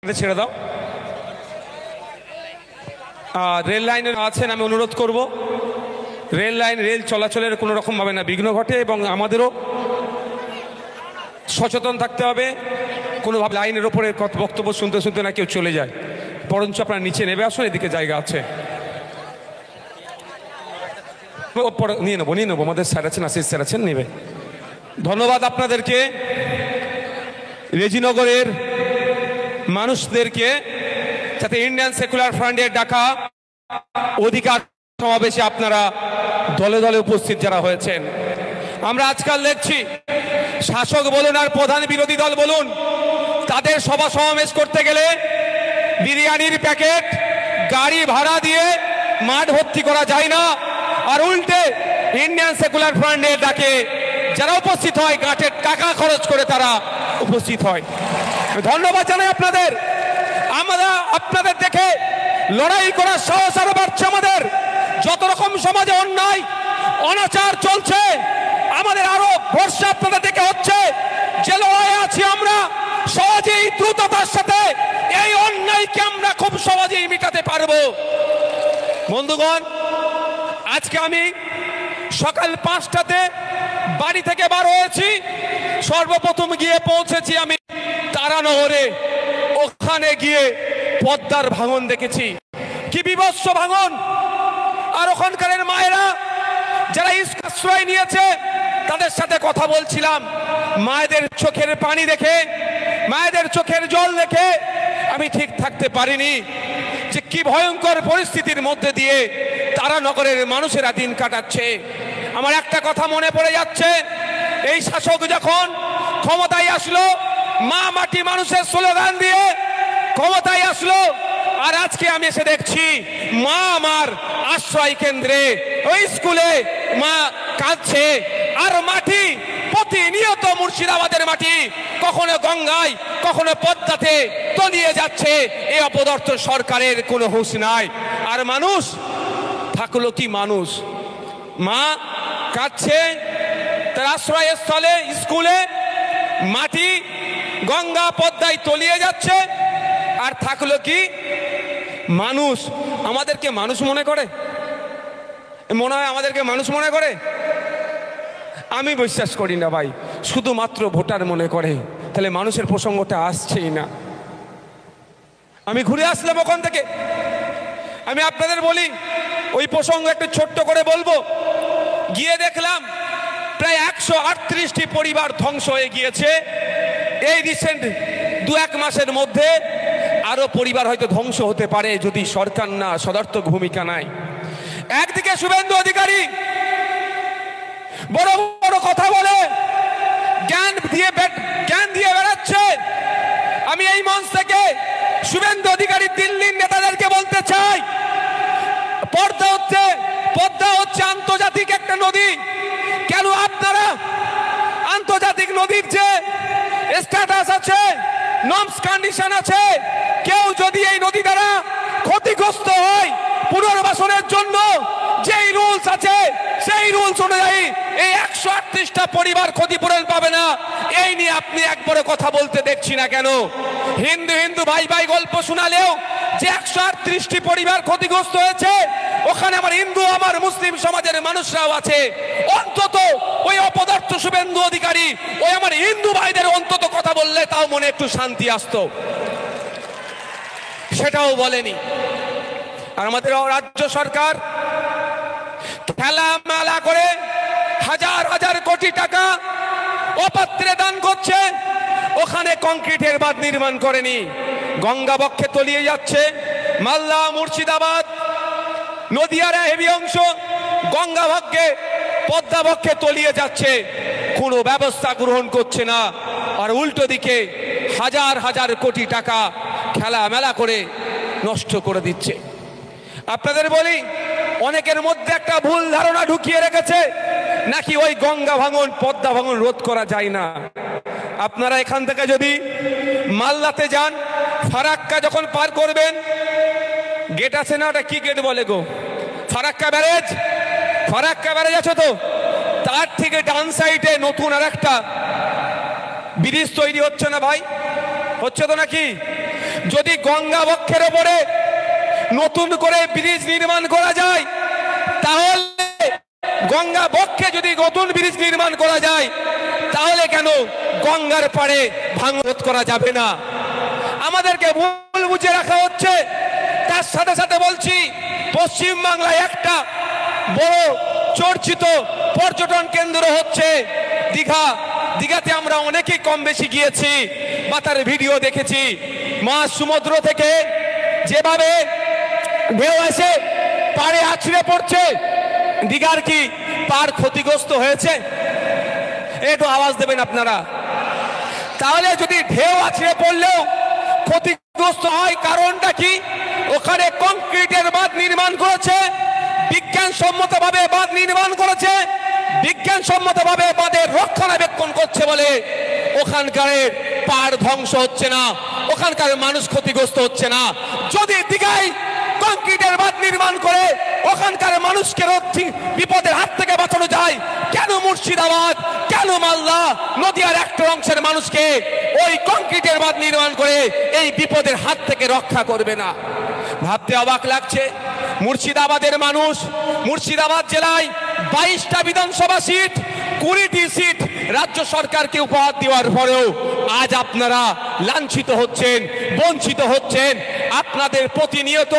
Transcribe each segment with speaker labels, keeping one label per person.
Speaker 1: ছেড়ে দাও। রেল লাইনের আছেন, আমি অনুরোধ করব রেল চলাচলের কোনো রকম ভাবে না বিঘ্ন ঘটে এবং আমাদেরও সচেতন থাকতে হবে। কোনোভাবে লাইনের ওপরে বক্তব্য শুনতে শুনতে না কেউ চলে যায়, বরঞ্চ আপনারা নিচে নেমে আসুন, এদিকে জায়গা আছে। নিয়ে নেবো আমাদের স্যার আছেন, আশিস স্যার আছেন, নেবে। ধন্যবাদ আপনাদেরকে, রেজিনগরের মানুষদেরকে, যাতে ইন্ডিয়ান সেকুলার ফ্রন্টের ডাকা অধিকার সমাবেশে আপনারা দলে দলে উপস্থিত যারা হয়েছেন। আমরা আজকাল দেখছি শাসক বলুন আর প্রধান বিরোধী দল বলুন, তাদের সভা সমাবেশ করতে গেলে বিরিয়ানির প্যাকেট গাড়ি ভাড়া দিয়ে মাঠ ভর্তি করা যায় না, আর উল্টে ইন্ডিয়ান সেকুলার ফ্রন্টের ডাকে যারা উপস্থিত হয় গাঁটের টাকা খরচ করে তারা উপস্থিত হয়। ধন্যবাদ জানাই আপনাদের। আমরা আপনাদের দেখে লড়াই করার সাহস আরো বাড়ছে আমাদের। যত রকম সমাজে অন্যায় অনাচার চলছে, আমাদের আরো ভরসা আপনাদের দেখে হচ্ছে যে লড়াই আছি আমরা সহজেই দ্রুততার সাথে এই অন্যায়কে আমরা খুব সহজেই মেটাতে পারবো। বন্ধুগণ, আজকে আমি সকাল 5টাতে বাড়ি থেকে বার হয়েছি। সর্বপ্রথম গিয়ে পৌঁছেছি আমি তারানগরে। ওখানে গিয়ে পদ্মার ভাঙন দেখেছি, কি বিভৎস ভাঙন। আর ওখানকার মায়েরা যারা আশ্রয় নিয়েছে তাদের সাথে কথা বলছিলাম। মায়েদের চোখের পানি দেখে, মায়েদের চোখের জল দেখে আমি ঠিক থাকতে পারিনি যে কি ভয়ঙ্কর পরিস্থিতির মধ্যে দিয়ে তারানগরের মানুষেরা দিন কাটাচ্ছে। আমার একটা কথা মনে পড়ে যাচ্ছে, এই শাসক যখন ক্ষমতায় আসলো মা মাটি মানুষের স্লোগান দিয়ে ক্ষমতায় আসলো, আর আজকে আমি এসে দেখছি মা আমার আশ্রয় কেন্দ্রে ওই স্কুলে মা কাঁদছে, আর মাটি প্রতিনিয়ত মুর্শিদাবাদের মাটি কখনো গঙ্গায় কখনো পদ্মাতে তলিয়ে যাচ্ছে। এই অপদার্থ সরকারের কোনো হুঁশ নাই। আর মানুষ থাকলো কি মানুষ, মা কাঁদছে তার আশ্রয়স্থলে স্কুলে, মাটি গঙ্গা পদ্মায় তলিয়ে যাচ্ছে, আর থাকলো কি মানুষ। আমাদেরকে মানুষ মনে করে, মনে হয় আমাদেরকে মানুষ মনে করে। আমি বিশ্বাস করি না ভাই, শুধুমাত্র ভোটার মনে করে। তাহলে মানুষের প্রসঙ্গটা আসছেই না। আমি ঘুরে আসলাম ওখান থেকে, আমি আপনাদের বলি ওই প্রসঙ্গ একটু ছোট্ট করে বলবো। গিয়ে দেখলাম প্রায় 138টি পরিবার ধ্বংস হয়ে গিয়েছে এই রিসেন্ট 2-1 মাসের মধ্যে। আরো পরিবার হয়তো ধ্বংস হতে পারে যদি সরকার না সদর্থক ভূমিকা নেয়। একদিকে শুভেন্দু অধিকারী বড় বড় কথা বলে জ্ঞান দিয়ে বেড়াচ্ছে। আমি এই মঞ্চ থেকে শুভেন্দু অধিকারী দিল্লির নেতাদেরকে বলতে চাই, পদ্মা হচ্ছে আন্তর্জাতিক একটা নদী। কেন আপনারা আন্তর্জাতিক নদীর যে স্ট্যাটাস আছে, নর্মস কন্ডিশন আছে, কেউ যদি এই নদী দ্বারা ক্ষতিগ্রস্ত হয় পুনর্বাসনের জন্য যেই রুলস আছে সেই রুলস অনুযায়ী এই 138টা পরিবার ক্ষতিপূরণ পাবে না। এই নিয়ে আপনি একবারও কথা বলতে দেখছি না কেন? হিন্দু ভাই ভাই গল্প শোনালেও যে 138টি পরিবার ক্ষতিগ্রস্ত হয়েছে, ওখানে আমার হিন্দু আমার মুসলিম সমাজের মানুষরাও আছে। অন্তত ওই অপদার্থ শুভেন্দু অধিকারী ওই আমার হিন্দু ভাইদের অন্তত কথা বললে তাও মনে একটু শান্তি আসতো, সেটাও বলেনি। আর আমাদের রাজ্য সরকার খেলামেলা করে হাজার হাজার কোটি টাকা অপাত্রে দান করছে, ওখানে কংক্রিটের বাঁধ নির্মাণ করেনি। গঙ্গা বক্ষে তলিয়ে যাচ্ছে, মালদা মুর্শিদাবাদ নদিয়ার হেভি অংশ গঙ্গা বক্ষে পদ্মা বক্ষে তলিয়ে যাচ্ছে, কোনো ব্যবস্থা গ্রহণ করছে না। আর উল্টো দিকে হাজার হাজার কোটি টাকা খেলামেলা করে নষ্ট করে দিচ্ছে। আপনাদের বলি, অনেকের মধ্যে একটা ভুল ধারণা ঢুকিয়ে রেখেছে নাকি ওই গঙ্গা ভাঙন পদ্মা ভাঙন রোধ করা যায় না। আপনারা এখান থেকে যদি মালদাতে যান, ফারাক্কা যখন পার করবেন, গেট আছে না, ওটা কি গেট বলে গো? ফারাক্কা ব্যারেজ আছে তো, তার থেকে ডান সাইডে নতুন আর একটা ব্রিজ তৈরি হচ্ছে না ভাই? হচ্ছে তো নাকি? যদি গঙ্গা বক্ষের ওপরে নতুন করে ব্রিজ নির্মাণ করা যায়, তাহলে গঙ্গা বক্ষে যদি নতুন ব্রিজ নির্মাণ করা যায়, তাহলে কেন গঙ্গার পাড়ে ভাঙন করা যাবে না? আমাদেরকে ভুল বুঝে রাখা হচ্ছে। তার সাথে সাথে বলছি, পশ্চিম বাংলায় একটা বড় চর্চিত পর্যটন কেন্দ্র হচ্ছে দীঘা। দীঘাতে আমরা অনেকেই কম বেশি গিয়েছি বা তার ভিডিও দেখেছি। মা সমুদ্র থেকে যেভাবে ঢেউ এসে পাড়ে আছড়ে পড়ছে, দীঘার কি পার ক্ষতিগ্রস্ত হয়েছে? একটু আওয়াজ দেবেন আপনারা। তাহলে যদি ঢেউ আছড়ে পড়লেও ক্ষতিগ্রস্ত হয়, কারণটা কি? ওখানে কংক্রিটের বাঁধ নির্মাণ করেছে, বিজ্ঞানসম্মতভাবে বাঁধ নির্মাণ করেছে, বিজ্ঞানসম্মতভাবে বাঁধের রক্ষণাবেক্ষণ করছে বলে ওখানকার পাড় ধ্বংস হচ্ছে না, ওখানকার মানুষ ক্ষতিগ্রস্ত হচ্ছে না। যদি দীঘায় কংক্রিটের বাঁধ নির্মাণ করে ওখানকার মানুষকে বিপদের হাত থেকে বাঁচানো যায়, কেন মুর্শিদাবাদ, কেন মালদা, নদিয়ার একটা অংশের মানুষকে ওই কংক্রিটের বাঁধ নির্মাণ করে এই বিপদের হাত থেকে রক্ষা করবে না? ভাবতে অবাক লাগছে। মুর্শিদাবাদের মানুষ, মুর্শিদাবাদ জেলায় 22টা বিধানসভা সিট, 20টি সিট রাজ্য সরকারকে উপহার দেওয়ার পরেও আজ আপনারা লাঞ্ছিত হচ্ছেন, বঞ্চিত হচ্ছেন। আপনাদের প্রতিনিয়ত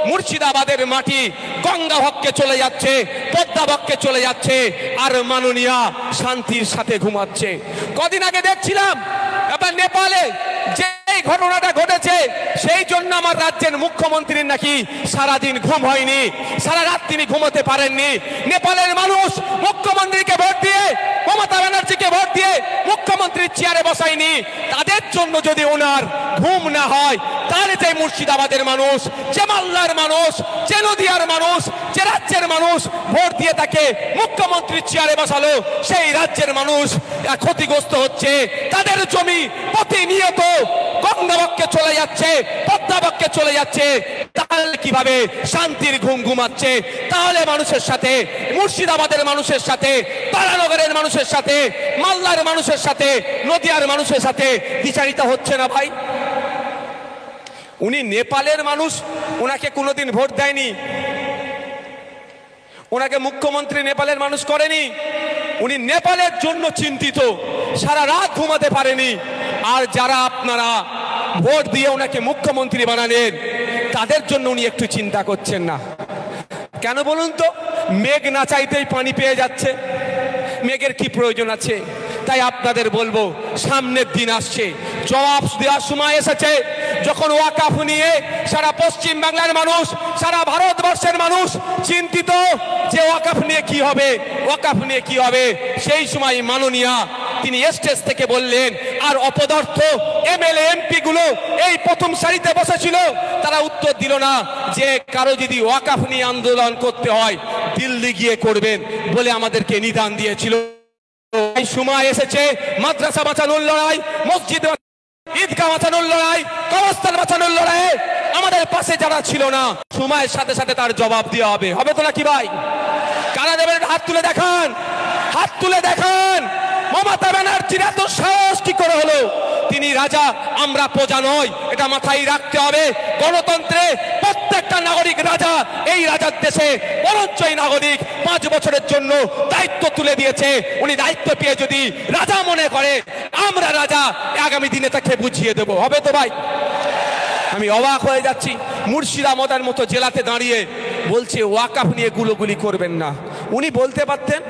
Speaker 1: মুর্শিদাবাদের মাটি গঙ্গা বক্ষে চলে যাচ্ছে, পদ্মা বক্ষে চলে যাচ্ছে, আর মাননীয়া শান্তির সাথে ঘুমাচ্ছে। কদিন আগে দেখছিলাম এবার নেপালে যে ঘটনাটা ঘটেছে, সেই জন্য আমার রাজ্যের মুখ্যমন্ত্রীর নাকি সারাদিন ঘুম হয়নি, সারা রাত তিনি ঘুমোতে পারেননি। নেপালের মানুষ মুখ্যমন্ত্রীকে ভোট দিয়ে, মমতা ব্যানার্জিকে ভোট দিয়ে মুখ্যমন্ত্রীর চেয়ারে বসায়নি। তাদের জন্য যদি ওনার ঘুম না হয়, তাহলে যে মুর্শিদাবাদের মানুষ, যে মালদার মানুষ, যে নদিয়ার মানুষ, যে রাজ্যের মানুষ ভোট দিয়ে তাকে মুখ্যমন্ত্রীর চেয়ারে বসালো, সেই রাজ্যের মানুষ ক্ষতিগ্রস্ত হচ্ছে। তাদের জমি প্রতিনিয়ত গঙ্গা বক্ষে চলে যাচ্ছে, পদ্মা বক্ষে চলে যাচ্ছে। তাহলে কিভাবে শান্তির ঘুম ঘুমাচ্ছে? তাহলে মানুষের সাথে, মুর্শিদাবাদের মানুষের সাথে, তারানগরের মানুষের সাথে, মালদার মানুষের সাথে, নদিয়ার মানুষের সাথে বিচারিত হচ্ছে না ভাই? উনি নেপালের মানুষ, ওনাকে কোনোদিন ভোট দেয়নি, ওনাকে মুখ্যমন্ত্রী নেপালের মানুষ করেনি। উনি নেপালের জন্য চিন্তিত, সারা রাত ঘুমাতে পারেনি। আর যারা আপনারা ভোট দিয়ে ওনাকে মুখ্যমন্ত্রী বানালেন, তাদের জন্য উনি একটু চিন্তা করছেন না কেন বলুন তো? মেঘ না চাইতেই পানি পেয়ে যাচ্ছে, মেঘের কি প্রয়োজন আছে? তাই আপনাদের বলবো, সামনের দিন আসছে, জবাব দেওয়ার সময় এসেছে। যখন ওয়াকফ নিয়ে সারা পশ্চিম বাংলার মানুষ, সারা ভারতবর্ষের মানুষ চিন্তিত যে ওয়াকফ নিয়ে কি হবে, ওয়াকফ নিয়ে কি হবে, সেই সময় মাননীয়া তিনি স্টেজ থেকে বললেন। আর অপদার্থ এমএলএ এমপি গুলো এই প্রথম সারিতে বসেছিল, তারা উত্তর দিল না যে কারো যদি ওয়াকফ নিয়ে আন্দোলন করতে হয় দিল্লি গিয়ে করবেন বলে আমাদেরকে নিদান দিয়েছিল। এই সময় এসেছে মাদ্রাসা বাঁচানোর লড়াই, মসজিদ, ঈদগাহ বাঁচানোর লড়াই, কবরস্থান বাঁচানোর লড়াই। আমাদের পাশে যারা ছিল না, সময়ের সাথে সাথে তার জবাব দেওয়া হবে। হবে তো নাকি ভাই? কারা দেবেন? হাত তুলে দেখান, হাত তুলে দেখান। মমতা ব্যানার্জির এত সাহস কি করে হলো? তিনি রাজা, আমরা প্রজা নয়, এটা মাথায় রাখতে হবে। গণতন্ত্রে প্রত্যেকটা নাগরিক রাজা। এই রাজার দেশে বরঞ্চ এই নাগরিক 5 বছরের জন্য দায়িত্ব তুলে দিয়েছে। উনি দায়িত্ব পেয়ে যদি রাজা মনে করে আমরা রাজা, আগামী দিনে তাকে বুঝিয়ে দেব। হবে তো ভাই? আমি অবাক হয়ে যাচ্ছি, মুর্শিদাবাদের মতো জেলাতে দাঁড়িয়ে বলছে ওয়াকফ নিয়ে গুলোগুলি করবেন না। উনি বলতে পারতেন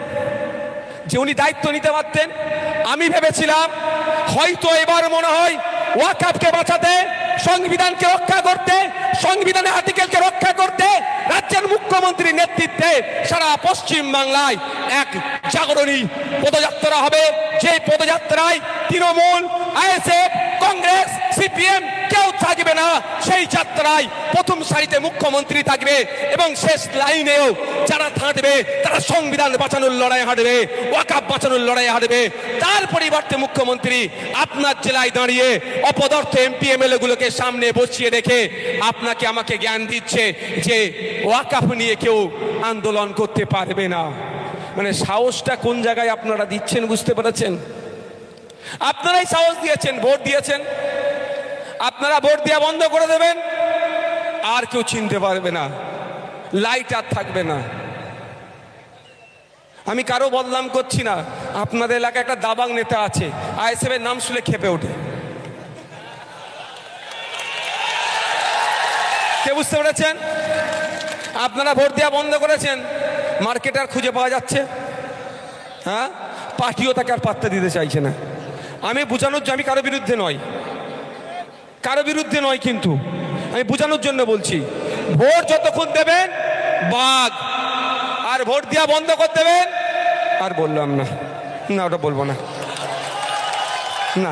Speaker 1: যে উনি দায়িত্ব নিতে পারতেন। আমি ভেবেছিলাম হয়তো এবার মনে হয় ওয়াকফকে বাঁচাতে, সংবিধানকে রক্ষা করতে, সংবিধানের আর্টিকেলকে রক্ষা করতে রাজ্যের মুখ্যমন্ত্রীর নেতৃত্বে সারা পশ্চিম বাংলায় এক জাগরণী পদযাত্রা হবে। যে পদযাত্রায় তৃণমূল, আইএসএফ, কংগ্রেস, সিপিএম কেউ থাকবে না। সেই যাত্রায় প্রথম সারিতে মুখ্যমন্ত্রী থাকবে এবং শেষ লাইনেও যারা থাকবে তারা সংবিধান বাঁচানোর লড়াই হাঁটবে, ওয়াকফ বাঁচানোর লড়াই হাঁটবে। তার পরিবর্তে মুখ্যমন্ত্রী আপনার জেলায় দাঁড়িয়ে অপদার্থ এমপি এমএলএ গুলোকে সামনে বসিয়ে রেখে আপনাকে আমাকে জ্ঞান দিচ্ছে যে ওয়াকফ নিয়ে কেউ আন্দোলন করতে পারবে না। মানে সাহসটা কোন জায়গায় আপনারা দিচ্ছেন বুঝতে পেরেছেন? আপনারাই সাহস দিয়েছেন, ভোট দিয়েছেন। আপনারা ভোট দেওয়া বন্ধ করে দেবেন, আর কেউ চিনতে পারবে না, লাইট আর থাকবে না। আমি কারো বদনাম করছি না, আপনাদের এলাকায় একটা দাবাং নেতা আছে, আইএসএফ এর নাম শুনে খেপে ওঠে। কে বুঝতে পেরেছেন? আপনারা ভোট দেওয়া বন্ধ করেছেন, মার্কেট আর খুঁজে পাওয়া যাচ্ছে, হ্যাঁ, পার্টিও তাকে আর পাত্তা দিতে চাইছে না। আমি বোঝানোর, আমি কারো বিরুদ্ধে নয়, কারো বিরুদ্ধে নয়, কিন্তু আমি বোঝানোর জন্য বলছি, ভোট যতক্ষণ দেবেন বাঘ, আর ভোট দেওয়া বন্ধ করে দেবেন, আর বললাম না, না ওটা বলবো না, না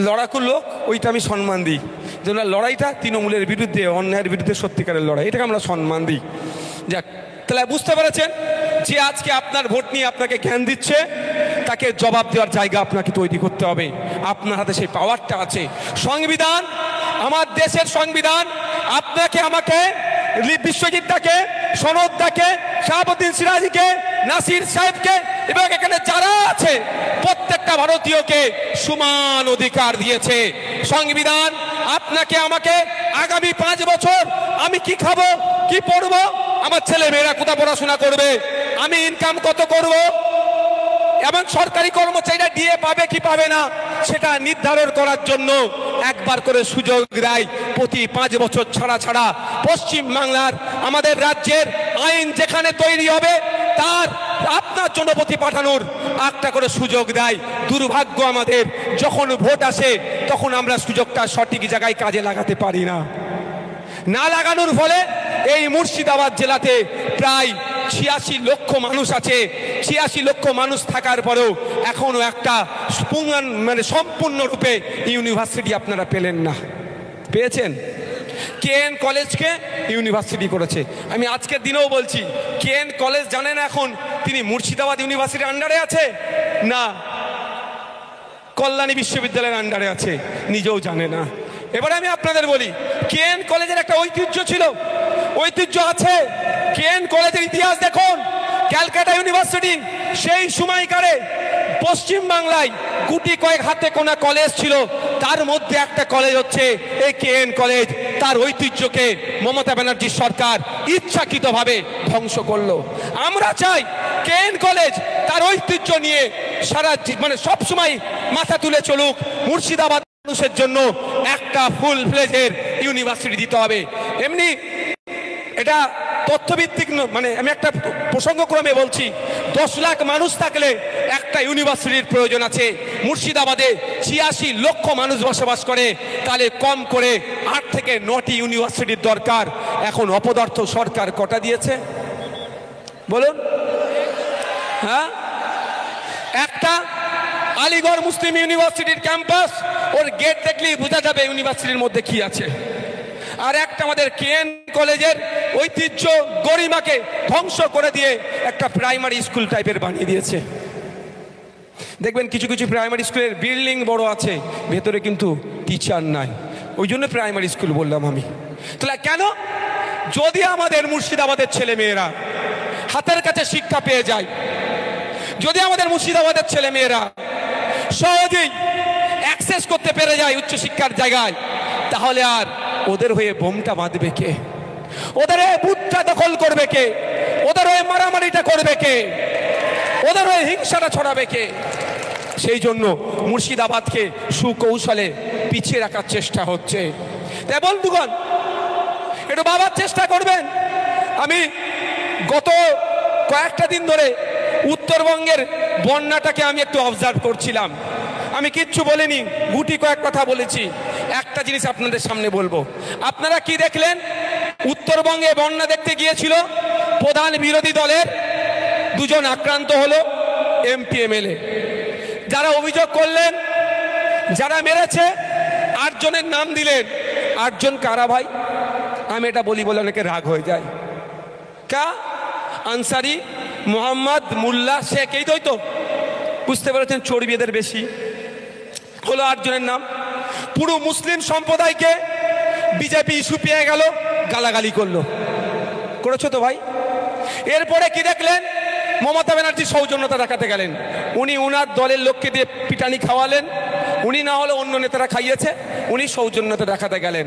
Speaker 1: লড়াকু লোক ওইটা আমি সম্মান দিই, যে লড়াইটা তৃণমূলের বিরুদ্ধে, অন্যায়ের বিরুদ্ধে সত্যিকারের লড়াই, এটাকে আমরা সম্মান দিই। যাক, তাহলে বুঝতে পেরেছেন যে আজকে আপনার ভোট নিয়ে আপনাকে জ্ঞান দিচ্ছে, তাকে জবাব দেওয়ার জায়গা আপনাকে তৈরি করতে হবে। আপনার হাতে সেই পাওয়ারটা আছে। সংবিধান, আমার দেশের সংবিধান আপনাকে, আমাকে, বিশ্বজিৎ দাকে, সনদ দাকে, শাহাবুদ্দিন সিরাজীকে, নাসির সাহেবকে এবং এখানে যারা আছে প্রত্যেকটা ভারতীয়কে সমান অধিকার দিয়েছে সংবিধান। আপনাকে আমাকে আগামী 5 বছর আমি কি খাবো, কি পড়বো, আমার ছেলে মেয়েরা কোথায় পড়াশোনা করবে, আমি ইনকাম কত করব, এবং সরকারি কর্মচারীরা ডিএ পাবে কি পাবে না সেটা নির্ধারণ করার জন্য একবার করে সুযোগ দেয় প্রতি 5 বছর ছাড়া ছাড়া। পশ্চিম বাংলার আমাদের রাজ্যের আইন যেখানে তৈরি হবে তার আপনার জনপতি পাঠানোর একটা করে সুযোগ দেয়। দুর্ভাগ্য আমাদের, যখন ভোট আসে তখন আমরা সুযোগটা সঠিক জায়গায় কাজে লাগাতে পারি না। না লাগানোর ফলে এই মুর্শিদাবাদ জেলাতে প্রায় 86 লক্ষ মানুষ আছে। 86 লক্ষ মানুষ থাকার পরেও এখনো একটা মানে সম্পূর্ণরূপে ইউনিভার্সিটি আপনারা পেলেন না। পেয়েছেন? কেএন কলেজকে ইউনিভার্সিটি করেছে। আমি আজকের দিনেও বলছি, কেএন কলেজ জানেন এখন তিনি মুর্শিদাবাদ ইউনিভার্সিটির আন্ডারে আছে না কল্যাণী বিশ্ববিদ্যালয়ের আন্ডারে আছে, নিজেও জানে না। এবারে আমি আপনাদের বলি, কেএন কলেজের একটা ঐতিহ্য ছিল, ঐতিহ্য আছে। কেএন কলেজের ইতিহাস দেখুন, ক্যালকাটা ইউনিভার্সিটি সেই সময়কারে পশ্চিম বাংলায় গুটি কয়েক হাতে কোনা কলেজ ছিল, তার মধ্যে একটা কলেজ হচ্ছে এই কেএন কলেজ। তার ঐতিহ্যকে মমতা ব্যানার্জির সরকার ইচ্ছাকৃতভাবে ধ্বংস করলো। আমরা চাই কেএন কলেজ তার ঐতিহ্য নিয়ে সারা মানে সব সময় মাথা তুলে চলুক। মুর্শিদাবাদ মানুষের জন্য একটা ফুল ফ্লেজের ইউনিভার্সিটি দিতে হবে। এমনি এটা তথ্যভিত্তিক, মানে আমি একটা প্রসঙ্গক্রমে বলছি, 10 লাখ মানুষ থাকলে একটা ইউনিভার্সিটির প্রয়োজন আছে। মুর্শিদাবাদে 86 লক্ষ মানুষ বসবাস করে, তাহলে কম করে 8 থেকে 9টি ইউনিভার্সিটির দরকার। এখন অপদার্থ সরকার কটা দিয়েছে বলুন? হ্যাঁ, একটা আলিগড় মুসলিম ইউনিভার্সিটির ক্যাম্পাস, ওর গেট দেখলেই বোঝা যাবে ইউনিভার্সিটির মধ্যে কি আছে। আর একটা আমাদের কেএন কলেজের ঐতিহ্য গরিমাকে ধ্বংস করে দিয়ে একটা প্রাইমারি স্কুল টাইপের বানিয়ে দিয়েছে। দেখবেন কিছু কিছু প্রাইমারি স্কুলের বিল্ডিং বড় আছে, ভেতরে কিন্তু টিচার নাই। ওই জন্য প্রাইমারি স্কুল বললাম আমি। তাহলে কেন? যদি আমাদের মুর্শিদাবাদের ছেলে মেয়েরা হাতের কাছে শিক্ষা পেয়ে যায়, যদি আমাদের মুর্শিদাবাদের ছেলে মেয়েরা সহজেই অ্যাক্সেস করতে পেরে যায় উচ্চশিক্ষার জায়গায়, তাহলে আর ওদের হয়ে বোমটা বাঁধবে কে? ওদের হয়ে বুথটা দখল করবে কে? ওদের হয়ে মারামারিটা করবে কে? ওদের হয়ে হিংসাটা ছড়াবে কে? সেই জন্য মুর্শিদাবাদকে সুকৌশলে পিছিয়ে রাখার চেষ্টা হচ্ছে। তাই বন্ধুগণ, একটু ভাবার চেষ্টা করবেন। আমি গত কয়েকটা দিন ধরে উত্তরবঙ্গের বন্যাটাকে আমি একটু অবজার্ভ করছিলাম। আমি কিচ্ছু বলিনি, গুটি কয়েক কথা বলেছি। একটা জিনিস আপনাদের সামনে বলবো, আপনারা কি দেখলেন? উত্তরবঙ্গে বন্যা দেখতে গিয়েছিল, প্রধান বিরোধী দলের 2 জন আক্রান্ত হলো, এমপি এমএলএ। যারা অভিযোগ করলেন, যারা মেরেছে, 8 জনের নাম দিলেন। 8 জন কারা ভাই? আমি এটা বলি বলে অনেকে রাগ হয়ে যায়। কা আনসারি, মোহাম্মদ, মোল্লা, শেখ, এই তো বুঝতে পেরেছেন, চর্বি এদের বেশি হলো। 8 জনের নাম। পুরো মুসলিম সম্প্রদায়কে বিজেপি ইস্যু পেয়ে গেল, গালাগালি করলো। করেছো তো ভাই? এরপরে কি দেখলেন? মমতা ব্যানার্জি সৌজন্যতা দেখাতে গেলেন, উনি উনার দলের লোককে দিয়ে পিটানি খাওয়ালেন, উনি না হলে অন্য নেতারা খাইয়েছে, উনি সৌজন্যতা দেখাতে গেলেন।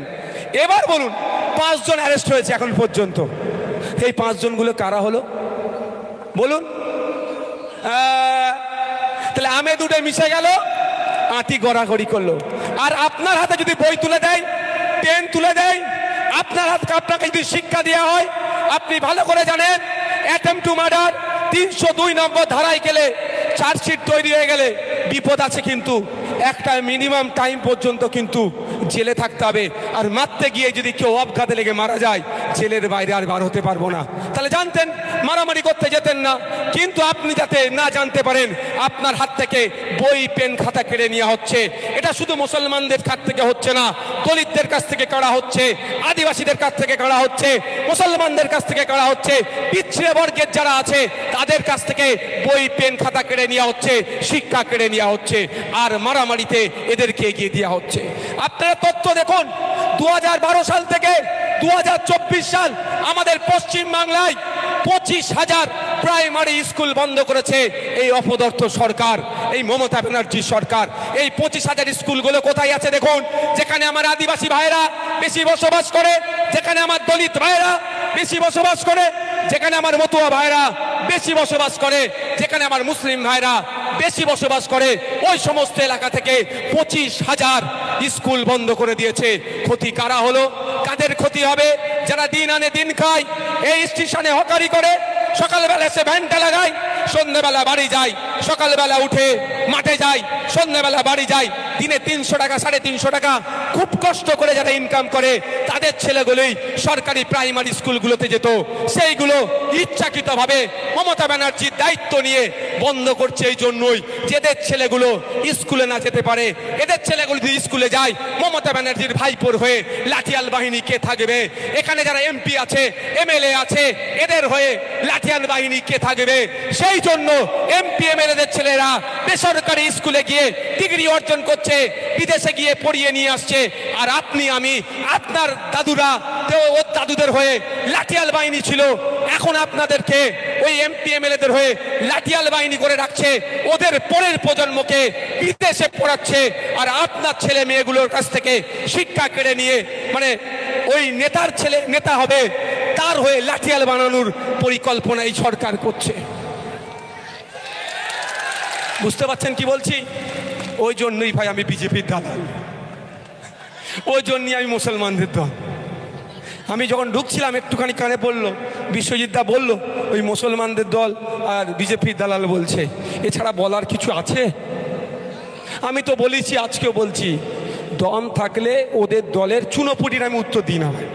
Speaker 1: এবার বলুন 5 জন অ্যারেস্ট হয়েছে এখন পর্যন্ত, এই 5 জনগুলো কারা হলো বলুন? তাহলে আমে দুটো মিশে গেল, আটি গড়াগড়ি করলো। আর আপনার হাতে যদি বই তুলে দেয়, পেন তুলে দেয়, আপনাকে যদি শিক্ষা দেওয়া হয়, আপনি ভালো করে জানেন অ্যাটেম্পট টু মার্ডার 302 নম্বর ধারায় গেলে, চার্জশিট তৈরি হয়ে গেলে বিপদ আছে, কিন্তু একটা মিনিমাম টাইম পর্যন্ত কিন্তু জেলে থাকতে হবে। আর মারতে গিয়ে যদি কেউ অবঘাতে লেগে মারা যায়, জেলের বাইরে আর বার হতে পারবো না। তাহলে জানতেন মারামারি করতে যেতেন না, কিন্তু আপনি যাতে না জানতে পারেন, আপনার হাত থেকে বই পেন খাতা কেড়ে নেওয়া হচ্ছে। এটা শুধু মুসলমানদের কাছ থেকে হচ্ছে না, দলিতদের কাছ থেকে কাড়া হচ্ছে, আদিবাসীদের কাছ থেকে কাড়া হচ্ছে, মুসলমানদের কাছ থেকে কাড়া হচ্ছে, পিছিয়ে বর্গের যারা আছে তাদের কাছ থেকে বই পেন খাতা কেড়ে নেওয়া হচ্ছে, শিক্ষা কেড়ে নেওয়া হচ্ছে, আর মারামারিতে এদেরকে এগিয়ে দেওয়া হচ্ছে। আপনারা তথ্য দেখুন, 2012 সাল থেকে 2024 সাল আমাদের পশ্চিম বাংলায় 25,000 প্রাইমারি স্কুল বন্ধ করেছে এই অপদার্থ সরকার, এই মমতা ব্যানার্জি সরকার। এই 25,000 স্কুলগুলো কোথায় আছে দেখুন? যেখানে আমার আদিবাসী ভাইরা বেশি বসবাস করে, যেখানে আমার দলিত ভাইরা বেশি বসবাস করে, যেখানে আমার মতুয়া ভাইরা বেশি বসবাস করে, যেখানে আমার মুসলিম ভাইরা বেশি বসবাস করে, ওই সমস্ত এলাকা থেকে 25,000 স্কুল বন্ধ করে দিয়েছে। ক্ষতি কারা হলো? কাদের ক্ষতি হবে? যারা দিন আনে দিন খায়, এই স্টেশনে হকারি করে, সকালবেলা এসে ভ্যানটা লাগায়, সন্ধ্যেবেলা বাড়ি যায়, সকালবেলা উঠে মাঠে যায়, সন্ধ্যেবেলা বাড়ি যায়, দিনে 300 টাকা 350 টাকা খুব কষ্ট করে যারা ইনকাম করে, তাদের ছেলেগুলোই সরকারি প্রাইমারি স্কুলগুলোতে যেত। সেইগুলো ইচ্ছাকৃতভাবে মমতা ব্যানার্জির দায়িত্ব নিয়ে বন্ধ করছে, এই জন্যই যেদের ছেলেগুলো স্কুলে না যেতে পারে, এদের ছেলেগুলো যদি স্কুলে যায়, মমতা ব্যানার্জির ভাইপোর হয়ে লাঠিয়াল বাহিনী কে থাকবে? এখানে যারা এমপি আছে, এমএলএ আছে, এদের হয়ে লাঠিয়াল বাহিনী কে থাকবে? সেই জন্য এমপি এমএলএদের ছেলেরা বেসরকারি স্কুলে গিয়ে ডিগ্রি অর্জন করছে, বিদেশে গিয়ে পড়িয়ে নিয়ে আসছে। আর আপনি আমি, আপনার দাদুরা ওর দাদুদের হয়ে লাঠিয়াল বাহিনী ছিল, এখন আপনাদেরকে ওই এমপি এমএলএদের হয়ে লাঠিয়াল বাহিনী করে রাখছে, ওদের পরের প্রজন্মকে বিদেশে পড়াচ্ছে। আর আপনার ছেলে মেয়েগুলোর কাছ থেকে শিক্ষা কেড়ে নিয়ে, মানে ওই নেতার ছেলে নেতা হবে, তার হয়ে লাঠিয়াল বানানোর পরিকল্পনা এই সরকার করছে। বুঝতে পারছেন কি বলছি? ওই জন্যই ভাই আমি বিজেপির দালাল, ওই জন্যই আমি মুসলমানদের দল। আমি যখন ঢুকছিলাম একটুখানি কানে পড়লো, বিশ্বজিৎ দা বললো ওই মুসলমানদের দল আর বিজেপির দালাল বলছে, এছাড়া বলার কিছু আছে? আমি তো বলেছি, আজকেও বলছি, দম থাকলে ওদের দলের চুনোপুটির আমি উত্তর দিই না ভাই।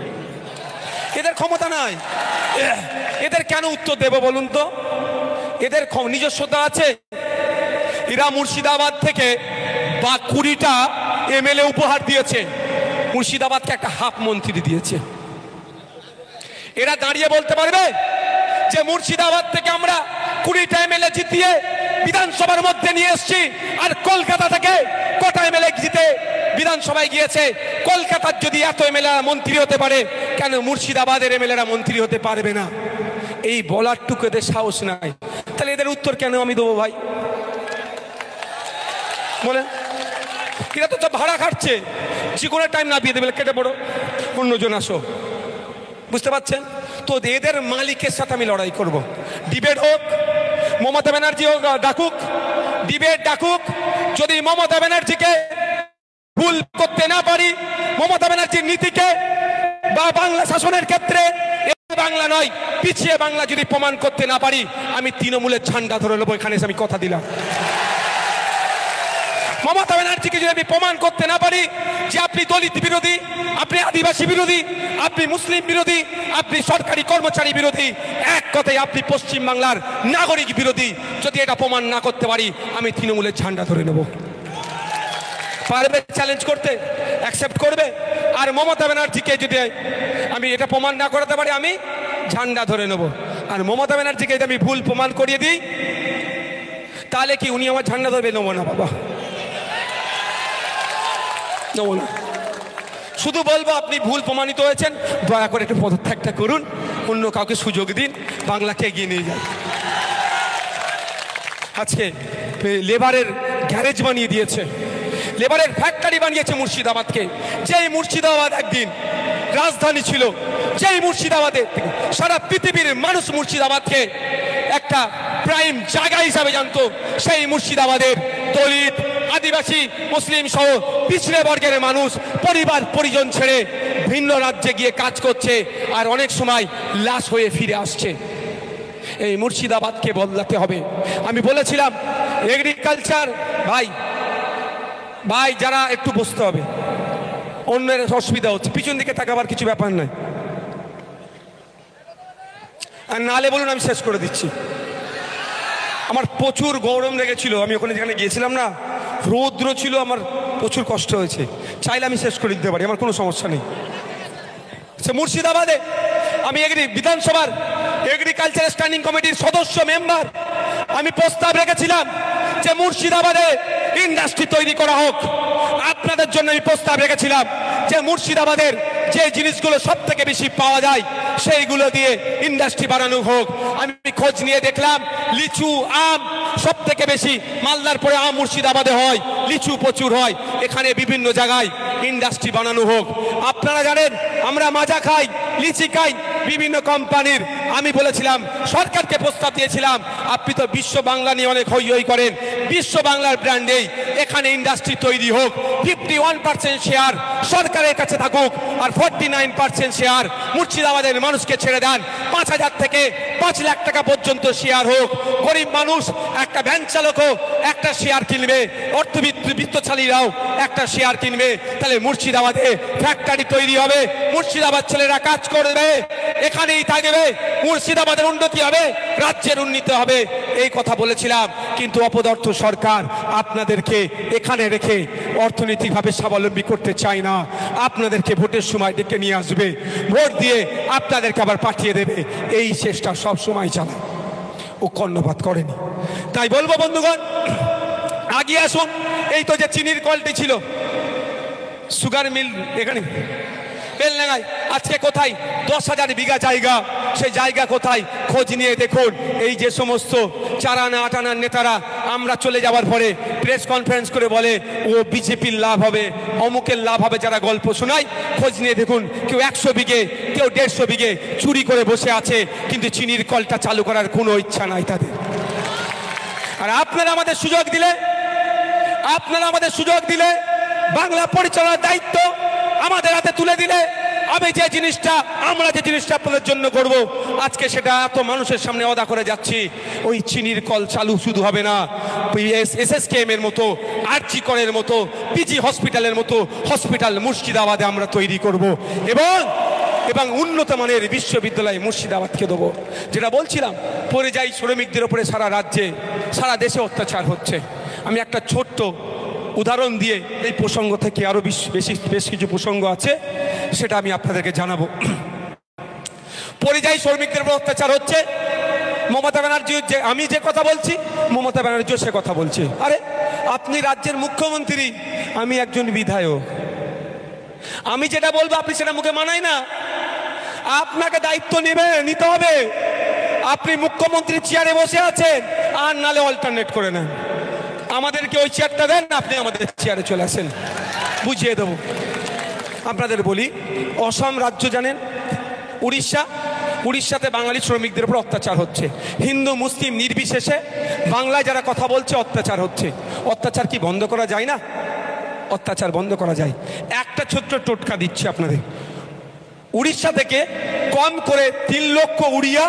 Speaker 1: এদের ক্ষমতা নাই, এদের কেন উত্তর দেব বলুন তো? এদের নিজস্বতা আছে। এরা মুর্শিদাবাদ থেকে 20টা এমএলএ উপহার দিয়েছে, মুর্শিদাবাদকে একটা হাফ মন্ত্রী দিয়েছে। এরা দাঁড়িয়ে বলতে পারবে যে মুর্শিদাবাদ থেকে আমরা 20টা এমএলএ জিতিয়ে বিধানসভার মধ্যে নিয়ে এসেছি, আর কলকাতা থেকে কটা এমএলএ জিতে বিধানসভায় গিয়েছে? কলকাতার যদি এত এমএলএ মন্ত্রী হতে পারে, কেন মুর্শিদাবাদের এমএলএরা মন্ত্রী হতে পারবে না? এই বলার টুকু এদের সাহস নাই। তাহলে এদের উত্তর কেন আমি দেবো ভাই বলে? এরা তো ভাড়া খাটছে, যে কোনো টাইম না দিয়ে দেবে, কেটে পড়ো, অন্যজন আসো। বুঝতে পারছেন তো? এদের মালিকের সাথে আমি লড়াই করব। ডিবেট হোক, মমতা ব্যানার্জি হোক ডাকুক, ডিবেট ডাকুক। যদি মমতা ব্যানার্জিকে ভুল করতে না পারি, মমতা ব্যানার্জির নীতিকে বা বাংলা শাসনের ক্ষেত্রে বাংলা নয় পিছিয়ে বাংলা যদি প্রমাণ করতে না পারি, আমি তৃণমূলের ঝান্ডা ধরে নেবো। এখানে আমি কথা দিলাম। মমতা ব্যানার্জিকে যদি আমি প্রমাণ করতে না পারি যে আপনি দলিত বিরোধী, আপনি আদিবাসী বিরোধী, আপনি মুসলিম বিরোধী, আপনি সরকারি কর্মচারী বিরোধী, এক কথায় আপনি পশ্চিম বাংলার নাগরিক বিরোধী, যদি এটা প্রমাণ না করতে পারি, আমি তৃণমূলের ঝান্ডা ধরে নেব। পারবে চ্যালেঞ্জ করতে? অ্যাকসেপ্ট করবে? আর মমতা ব্যানার্জিকে যদি আমি এটা প্রমাণ না করাতে পারি, আমি ঝান্ডা ধরে নেব। আর মমতা ব্যানার্জিকে যদি আমি ভুল প্রমাণ করিয়ে দিই, তাহলে কি উনি আমার ঝান্ডা ধরবে? নেবো না বাবা, নেবো না। শুধু বলবো আপনি ভুল প্রমাণিত হয়েছেন, দয়া করে একটু পদত্যাগটা করুন, অন্য কাউকে সুযোগ দিন, বাংলাকে এগিয়ে নিয়ে যান। আজকে লেবারের গ্যারেজ বানিয়ে দিয়েছে, লেবারের ফ্যাক্টরি বানিয়েছে মুর্শিদাবাদকে। যেই মুর্শিদাবাদ একদিন রাজধানী ছিল, যেই মুর্শিদাবাদে সারা পৃথিবীর মানুষ মুর্শিদাবাদকে একটা প্রাইম জায়গা হিসাবে জানতো, সেই মুর্শিদাবাদের দলিত, আদিবাসী, মুসলিম সহ পিছড়ে বর্গের মানুষ পরিবার পরিজন ছেড়ে ভিন্ন রাজ্যে গিয়ে কাজ করছে, আর অনেক সময় লাশ হয়ে ফিরে আসছে। এই মুর্শিদাবাদকে বদলাতে হবে। আমি বলেছিলাম এগ্রিকালচার ভাই যারা একটু বসতে হবে, অন্যের অসুবিধা হচ্ছে, পিছন দিকে তাকাবার কিছু ব্যাপার নয়, আর নালে বলুন আমি শেষ করে দিচ্ছি। আমার প্রচুর গরম লেগেছিল, আমি ওখানে যেখানে গিয়েছিলাম না, রৌদ্র ছিল, আমার প্রচুর কষ্ট হয়েছে। চাইলে আমি শেষ করে দিতে পারি, আমার কোনো সমস্যা নেই। সে মুর্শিদাবাদে আমি বিধানসভার এগ্রিকালচার স্ট্যান্ডিং কমিটির সদস্য মেম্বার, আমি প্রস্তাব রেখেছিলাম যে মুর্শিদাবাদে ইন্ডাস্ট্রি তৈরি করা হোক। আপনাদের জন্য আমি প্রস্তাব রেখেছিলাম যে মুর্শিদাবাদের যে জিনিসগুলো সব থেকে বেশি পাওয়া যায় সেইগুলো দিয়ে ইন্ডাস্ট্রি বানানো হোক। আমি খোঁজ নিয়ে দেখলাম লিচু, আম সব থেকে বেশি, মালদার পরে আম মুর্শিদাবাদে হয়, লিচু প্রচুর হয়, এখানে বিভিন্ন জায়গায় ইন্ডাস্ট্রি বানানো হোক। আপনারা জানেন আমরা মাজা খাই, লিচি খাই বিভিন্ন কোম্পানির। আমি বলেছিলাম, সরকারকে প্রস্তাব দিয়েছিলাম, আপনি তো বিশ্ব বাংলা নিয়ে অনেক হই হই করেন, বিশ্ব বাংলার ব্র্যান্ডেই এখানে ইন্ডাস্ট্রি তৈরি হোক। 51% শেয়ার সরকারের কাছে থাকুক, আর 49% শেয়ার মুর্শিদাবাদের মানুষকে ছেড়ে দেন। 5,000 থেকে 5 লাখ টাকা পর্যন্ত শেয়ার হোক। গরিব মানুষ, একটা ভ্যান চালকও একটা শেয়ার কিনবে, অর্থবিত্তশালীরাও একটা শেয়ার কিনবে। তাহলে মুর্শিদাবাদে ফ্যাক্টরি তৈরি হবে, মুর্শিদাবাদ ছেলেরা কাজ করবে, এখানেই থাকবে, মুর্শিদাবাদের উন্নতি হবে, রাজ্যের উন্নতি হবে। এই কথা বলেছিলাম, কিন্তু অপদার্থ সরকার আপনাদেরকে এখানে রেখে অর্থনৈতিকভাবে স্বাবলম্বী করতে চায় না। আপনাদেরকে ভোটের সময় ডেকে নিয়ে আসবে, ভোট দিয়ে আপনাদেরকে আবার পাঠিয়ে দেবে, এই চেষ্টা সব সময় চালায়, ও কর্ণপাত করেনি। তাই বলবো বন্ধুগণ, আগিয়ে আসুন। এই তো যে চিনির কলটি ছিল, সুগার মিল এখানে বেলডাঙ্গায়, আজকে কোথায় 10,000 বিঘা জায়গা, সেই জায়গা কোথায় খোঁজ নিয়ে দেখুন। এই যে সমস্ত চারানা আটানার নেতারা আমরা চলে যাওয়ার পরে প্রেস কনফারেন্স করে বলে ও বিজেপির লাভ হবে, অমুকের লাভ হবে, যারা গল্প শোনায়, খোঁজ নিয়ে দেখুন কেউ 100 বিঘে, কেউ 150 বিঘে চুরি করে বসে আছে, কিন্তু চিনির কলটা চালু করার কোনো ইচ্ছা নাই তাদের। আর আপনারা আমাদের সুযোগ দিলে বাংলা পরিচালনার দায়িত্ব আমাদের হাতে তুলে দিলে আমরা যে জিনিসটা আপনাদের জন্য করব, আজকে সেটা এত মানুষের সামনে অদা করে যাচ্ছি। ওই চিনির কল চালু শুধু হবে না, SSKM এর মতো, আরজি করের মতো, পিজি হসপিটালের মতো হসপিটাল মুর্শিদাবাদে আমরা তৈরি করব, এবং উন্নত মানের বিশ্ববিদ্যালয় মুর্শিদাবাদকে দেবো। যেটা বলছিলাম, পরিযায়ী শ্রমিকদের উপরে সারা রাজ্যে, সারা দেশে অত্যাচার হচ্ছে। আমি একটা ছোট্ট উদাহরণ দিয়ে এই প্রসঙ্গ থেকে আরো বেশ কিছু প্রসঙ্গ আছে, সেটা আমি আপনাদেরকে জানাবো। পরিযায়ী শ্রমিকদের উপর অত্যাচার হচ্ছে। মমতা ব্যানার্জি, আমি যে কথা বলছি মমতা ব্যানার্জিও সে কথা বলছে। আরে আপনি রাজ্যের মুখ্যমন্ত্রী, আমি একজন বিধায়ক, আমি যেটা বলবো আপনি সেটা মুখে মানাই না, আপনাকে দায়িত্ব নিতে হবে। আপনি মুখ্যমন্ত্রী চেয়ারে বসে আছেন, আর নালে অল্টারনেট করে নেন, আমাদেরকে ওই চেয়ারটা দেন, আপনি আমাদের চেয়ারে চলে আসেন, বুঝিয়ে দেবো। আপনাদের বলি, অসম রাজ্য জানেন, উড়িষ্যাতে বাঙালি শ্রমিকদের উপর অত্যাচার হচ্ছে। হিন্দু মুসলিম নির্বিশেষে বাংলায় যারা কথা বলছে অত্যাচার হচ্ছে। অত্যাচার কি বন্ধ করা যায় না? অত্যাচার বন্ধ করা যায়। একটা ছোট্ট টোটকা দিচ্ছি আপনাদের। উড়িষ্যা থেকে কম করে 3 লক্ষ উড়িয়া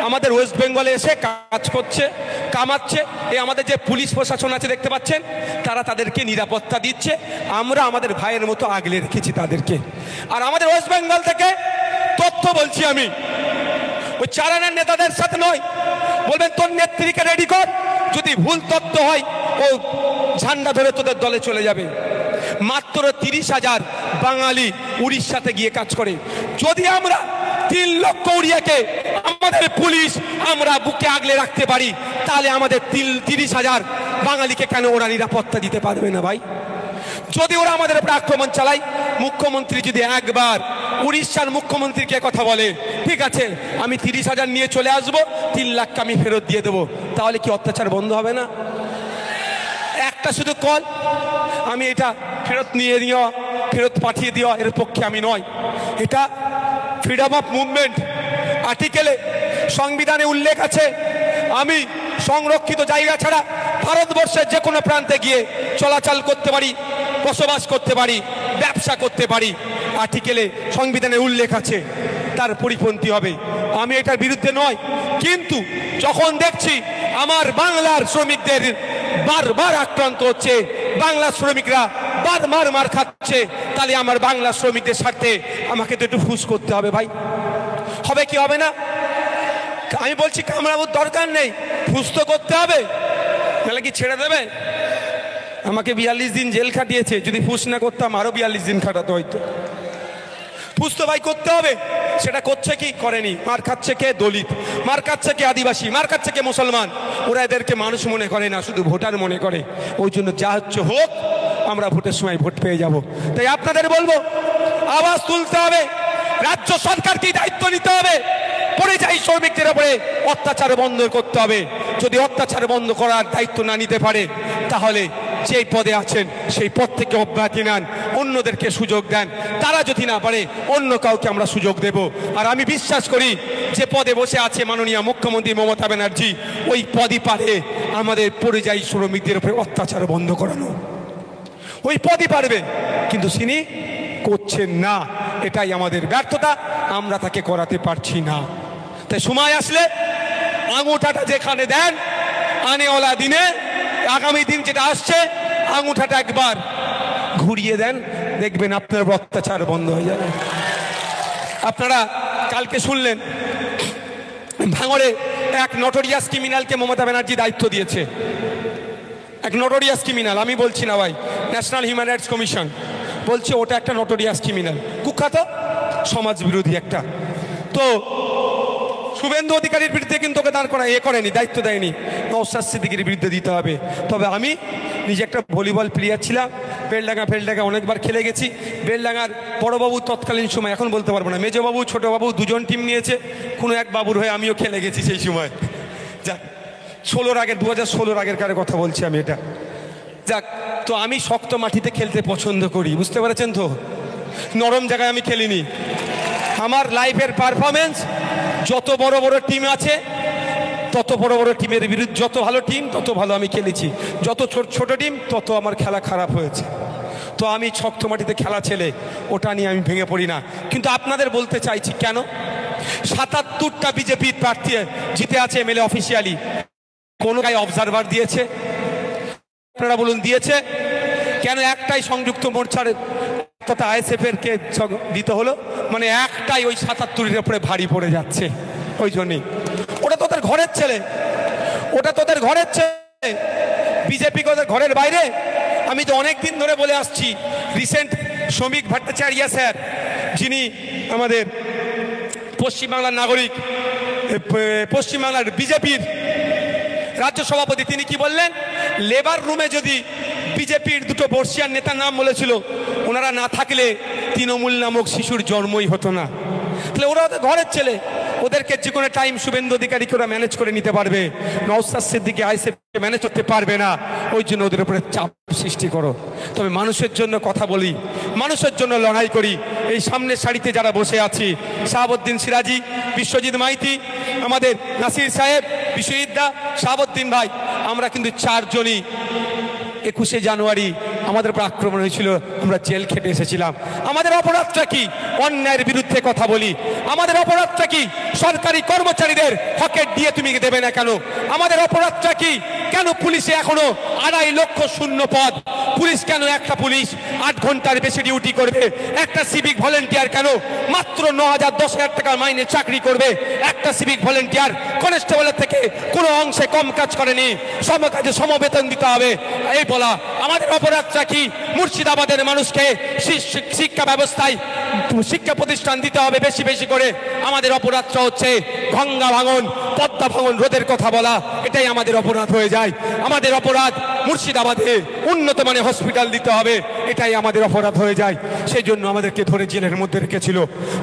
Speaker 1: আমাদের ওয়েস্ট বেঙ্গলে এসে কাজ করছে, কামাচ্ছে। এই আমাদের যে পুলিশ প্রশাসন আছে দেখতে পাচ্ছেন, তারা তাদেরকে নিরাপত্তা দিচ্ছে। আমরা আমাদের ভাইয়ের মতো আগলে রেখেছি তাদেরকে। আর আমাদের ওয়েস্ট বেঙ্গল থেকে তথ্য বলছি আমি, ওই চারানার নেতাদের সাথে নয়, বলবেন তোর নেত্রীকে রেডি কর, যদি ভুল তথ্য হয় ও ঝান্ডা ধরে তোদের দলে চলে যাবে। মাত্র 30,000 বাঙালি উড়িষ্যাতে গিয়ে কাজ করে। যদি আমরা 3 লক্ষ উড়িয়াকে আমাদের পুলিশ আমরা বুকে আগলে রাখতে পারি, তাহলে আমাদের 30,000 বাঙালিকে কেন ওরা নিরাপত্তা দিতে পারবে না ভাই? যদি ওরা আমাদের উপর আক্রমণ চালায়, মুখ্যমন্ত্রী যদি একবার উড়িষ্যার মুখ্যমন্ত্রীকে কথা বলে, ঠিক আছে আমি 30,000 নিয়ে চলে আসবো, 3 লাখকে আমি ফেরত দিয়ে দেবো, তাহলে কি অত্যাচার বন্ধ হবে না? একটা শুধু কল, আমি এটা ফেরত নিয়ে দেওয়া, ফেরত পাঠিয়ে দেওয়া এর পক্ষে আমি নয়। এটা ফ্রিডম অফ মুভমেন্ট আর্টিকেলে সংবিধানে উল্লেখ আছে, আমি সংরক্ষিত জায়গা ছাড়া ভারতবর্ষের যে কোনো প্রান্তে গিয়ে চলাচল করতে পারি, বসবাস করতে পারি, ব্যবসা করতে পারি। আর্টিকেলে সংবিধানে উল্লেখ আছে, তার পরিপন্থী হবে। আমি এটার বিরুদ্ধে নয়, কিন্তু যখন দেখছি আমার বাংলার শ্রমিকদের বারবার আক্রান্ত হচ্ছে, বাংলার শ্রমিকরা বারবার মার খাচ্ছে, তাহলে আমার বাংলা শ্রমিকদের স্বার্থে আমাকে তো একটু ফুস করতে হবে ভাই। হবে কি হবে না? আমি বলছি কামড়ানোর দরকার নেই, ফুস তো করতে হবে, তাহলে কি ছেড়ে দেবে? আমাকে 42 দিন জেল খাটিয়েছে, যদি ফুস না করতাম আরো 42 দিন খাটাতো হয়তো। ফুস তো ভাই করতে হবে, সেটা করছে কি? করেনি। মার খাচ্ছে কে? দলিত। মার খাচ্ছে কে? আদিবাসী। মার খাচ্ছে কে? মুসলমান। ওরা এদেরকে মানুষ মনে করে না, শুধু ভোটার মনে করে। ওই জন্য যা হচ্ছে হোক, আমরা ভোটের সময় ভোট পেয়ে যাব। তাই আপনাদের বলবো, আওয়াজ তুলতে হবে, রাজ্য সরকারকে দায়িত্ব নিতে হবে, পরিযায়ী শ্রমিকদের উপরে অত্যাচার বন্ধ করতে হবে। যদি অত্যাচার বন্ধ করার দায়িত্ব না নিতে পারে, তাহলে যেই পদে আছেন সেই পদ থেকে অব্যাহতি নেন, অন্যদেরকে সুযোগ দেন। তারা যদি না পারে, অন্য কাউকে আমরা সুযোগ দেব। আর আমি বিশ্বাস করি যে পদে বসে আছে মাননীয় মুখ্যমন্ত্রী মমতা ব্যানার্জি, ওই পদই পারে আমাদের পরিযায়ী শ্রমিকদের উপরে অত্যাচার বন্ধ করানো। ওই পদই পারবে, কিন্তু তিনি করছেন না। এটাই আমাদের ব্যর্থতা, আমরা তাকে করাতে পারছি না। তাই সময় আসলে আঙুঠাটা যেখানে দেন, আনেওয়ালা দিনে, আগামী দিন যেটা আসছে, আঙুঠাটা একবার ঘুরিয়ে দেন, দেখবেন আপনার অত্যাচার বন্ধ হয়ে যাবে। আপনারা কালকে শুনলেন ভাঙড়ে এক নটোরিয়াস ক্রিমিনালকে মমতা ব্যানার্জি দায়িত্ব দিয়েছে। এক নটোরিয়াস ক্রিমিনাল, আমি বলছি না ভাই, ন্যাশনাল হিউম্যান রাইটস কমিশন বলছে ওটা একটা নটোরিয়াস ক্রিমিনাল, কুখ্যাত সমাজ বিরোধী একটা। তো শুভেন্দু অধিকারীর বিরুদ্ধে কিন্তু ওকে দাঁড় করা করেনি, দায়িত্ব দেয়নি। নওশাদ সিদ্দিকীর বিরুদ্ধে দিতে হবে। তবে আমি নিজে একটা ভলিবল প্লেয়ার ছিলাম, বেলডাঙ্গা অনেকবার খেলে গেছি। বেলডাঙ্গার বড়বাবু তৎকালীন সময়, এখন বলতে পারবো না, মেজবাবু ছোটবাবু দুজন টিম নিয়েছে, কোনো এক বাবুর হয়ে আমিও খেলে গেছি সেই সময়। যাক, 2016 আগের কারে কথা বলছি আমি এটা। যাক, তো আমি শক্ত মাটিতে খেলতে পছন্দ করি, বুঝতে পেরেছেন তো? নরম জায়গায় আমি খেলিনি। আমার লাইফের পারফরমেন্স, যত বড় বড় টিম আছে তত বড় বড় টিমের বিরুদ্ধে, যত ভালো টিম তত ভালো আমি খেলেছি, যত ছোট টিম তত আমার খেলা খারাপ হয়েছে। তো আমি শক্ত মাটিতে খেলা ছেলে, ওটা নিয়ে আমি ভেঙে পড়ি না। কিন্তু আপনাদের বলতে চাইছি, কেন 77টা বিজেপির প্রার্থী জিতে আছে এমএলএ অফিসিয়ালি, কোন গায়ে অবজারভার দিয়েছে? আপনারা বলুন, দিয়েছে? কেন একটাই সংযুক্ত মোর্চার তথা আইএসএফ এর কে দিতে হলো? মানে একটাই ওই 77-এর উপরে ভারী পড়ে যাচ্ছে। ওই জন্যই ওটা তোদের ঘরের ছেলে, ওটা তোদের ঘরের ছেলে, বিজেপি ওদের ঘরের বাইরে। আমি তো অনেক দিন ধরে বলে আসছি, রিসেন্ট শ্রমিক ভট্টাচার্য স্যার, যিনি আমাদের পশ্চিমবাংলার নাগরিক, পশ্চিমবাংলার বিজেপির রাজ্য সভাপতি, তিনি কি বললেন? লেবার রুমে যদি বিজেপির দুটো বর্ষিয়ান নেতার নাম বলেছিল, ওনারা না থাকলে তৃণমূল নামক শিশুর জন্মই হতো না। তাহলে ওরা ওদের ঘরের ছেলে, ওদেরকে যে কোনো টাইম শুভেন্দু অধিকারীকে ওরা ম্যানেজ করে নিতে পারবে, নওশাদ সিদ্দিকী আইএসএফকে ম্যানেজ করতে পারবে না। ওই জন্য ওদের উপরে চাপ সৃষ্টি করো। তবে মানুষের জন্য কথা বলি, মানুষের জন্য লড়াই করি। এই সামনের সারিতে যারা বসে আছি, শাহাবুদ্দিন সিরাজি, বিশ্বজিৎ মাইতি, আমাদের নাসির সাহেব, বিশ্বজিৎ দা, শাহাবুদ্দিন ভাই, আমরা কিন্তু চারজনই 21শে জানুয়ারি আমাদের উপর আক্রমণ হয়েছিল, আমরা জেল খেটে এসেছিলাম। আমাদের অপরাধটা কি? অন্যায়ের বিরুদ্ধে কথা বলি। আমাদের অপরাধটা কি? সরকারি কর্মচারীদের হকের দিয়ে তুমি দেবে না কেন? আমাদের অপরাধটা কি? কেন পুলিশে এখনো 2.5 লক্ষ শূন্য পদ? পুলিশ কেন একটা পুলিশ 8 ঘন্টার বেশি ডিউটি করবে? একটা সিভিক ভলেন্টিয়ার কেন মাত্র 9,000-10,000 টাকার মাইনে চাকরি করবে? একটা সিভিক ভলেন্টিয়ার কনস্টেবলের থেকে কোনো অংশে কম কাজ করেনি, সমকাজে সমবেতন দিতে হবে এই বলা। আমাদের অপরাধটা কি? মুর্শিদাবাদের মানুষকে শিক্ষা ব্যবস্থায় শিক্ষা প্রতিষ্ঠান দিতে হবে বেশি বেশি করে। আমাদের অপরাধটা হচ্ছে গঙ্গা ভাঙন, পদ্মা ভাঙন রোধের কথা বলা, এটাই আমাদের অপরাধ হয়ে যায়। আমাদের অপরাধ মুর্শিদাবাদে উন্নত মানের হসপিটাল দিতে হবে, এটাই আমাদের অপরাধ হয়ে যায়। সেই জন্য আমাদেরকে ধরে জেলের মধ্যে রেখেছিল।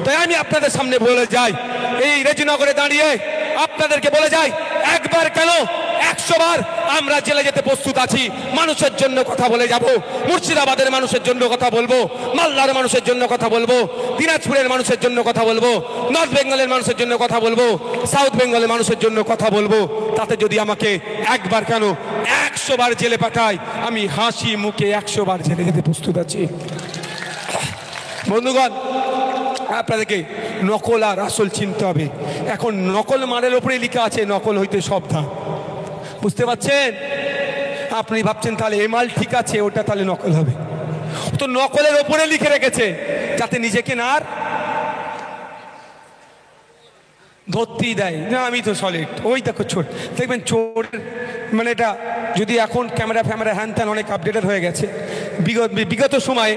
Speaker 1: তাই আমি আপনাদের সামনে বলে যাই, এই রেজিনগরে দাঁড়িয়ে আপনাদেরকে বলে যাই, একবার কেন 100 বার আমরা জেলে যেতে প্রস্তুত আছি। মানুষের জন্য কথা বলে যাব, মুর্শিদাবাদের মানুষের জন্য কথা বলবো, মালদার মানুষের জন্য কথা বলবো, দিনাজপুরের মানুষের জন্য কথা বলবো, নর্থ বেঙ্গলের মানুষের জন্য কথা বলবো, সাউথ বেঙ্গলের মানুষের জন্য কথা বলবো। তাতে যদি আমাকে একবার কেন 100 বার জেলে পাঠায়, আমি হাসি মুখে 100 বার জেলে যেতে প্রস্তুত আছি। বন্ধুগণ, আপনাদেরকে নকল আর আসল চিনতে হবে। এখন নকল মালের ওপরে লেখা আছে নকল হইতে সাবধান, বুঝতে পারছেন? আপনি ভাবছেন তাহলে এ মাল ঠিক আছে, ওটা তাহলে নকল হবে। তো নকলের ওপরে লিখে রেখেছে যাতে নিজেকে না আর ধরতেই দেয় না, আমি তো সলিড। ওই দেখো চোর, দেখবেন চোর মানে এটা যদি এখন ক্যামেরা ফ্যামেরা হ্যান ত্যান অনেক আপডেটেড হয়ে গেছে। বিগত সময়ে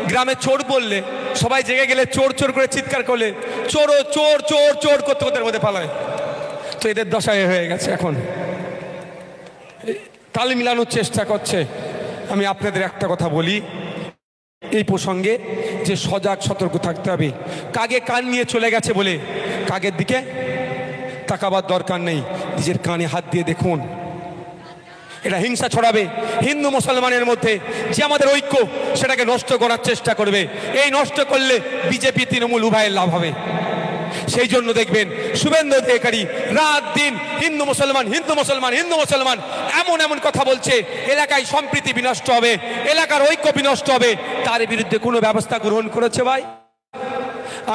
Speaker 1: গ্রামে চোর বললে সবাই জেগে গেলে চোর চোর করে চিৎকার করলে চোরও চোর চোর চোর করতে করতে মধ্যে পালায়। তো এদের দশায় হয়ে গেছে, এখন তাল মিলানোর চেষ্টা করছে। আমি আপনাদের একটা কথা বলি এই প্রসঙ্গে, যে সজাগ সতর্ক থাকতে হবে। কাগে কান নিয়ে চলে গেছে বলে কাগের দিকে তাকাবার দরকার নেই, নিজের কানে হাত দিয়ে দেখুন। এটা হিংসা ছড়াবে হিন্দু মুসলমানের মধ্যে, যে আমাদের ঐক্য সেটাকে নষ্ট করার চেষ্টা করবে। এই নষ্ট করলে বিজেপি তৃণমূল উভয়ের লাভ হবে। সেই জন্য দেখবেন শুভেন্দু অধিকারী রাত দিন হিন্দু মুসলমান হিন্দু মুসলমান হিন্দু মুসলমান এমন এমন কথা বলছে, এলাকায় সম্প্রীতি বিনষ্ট হবে, এলাকার ঐক্য বিনষ্ট হবে। তার বিরুদ্ধে কোনো ব্যবস্থা গ্রহণ করেছে ভাই?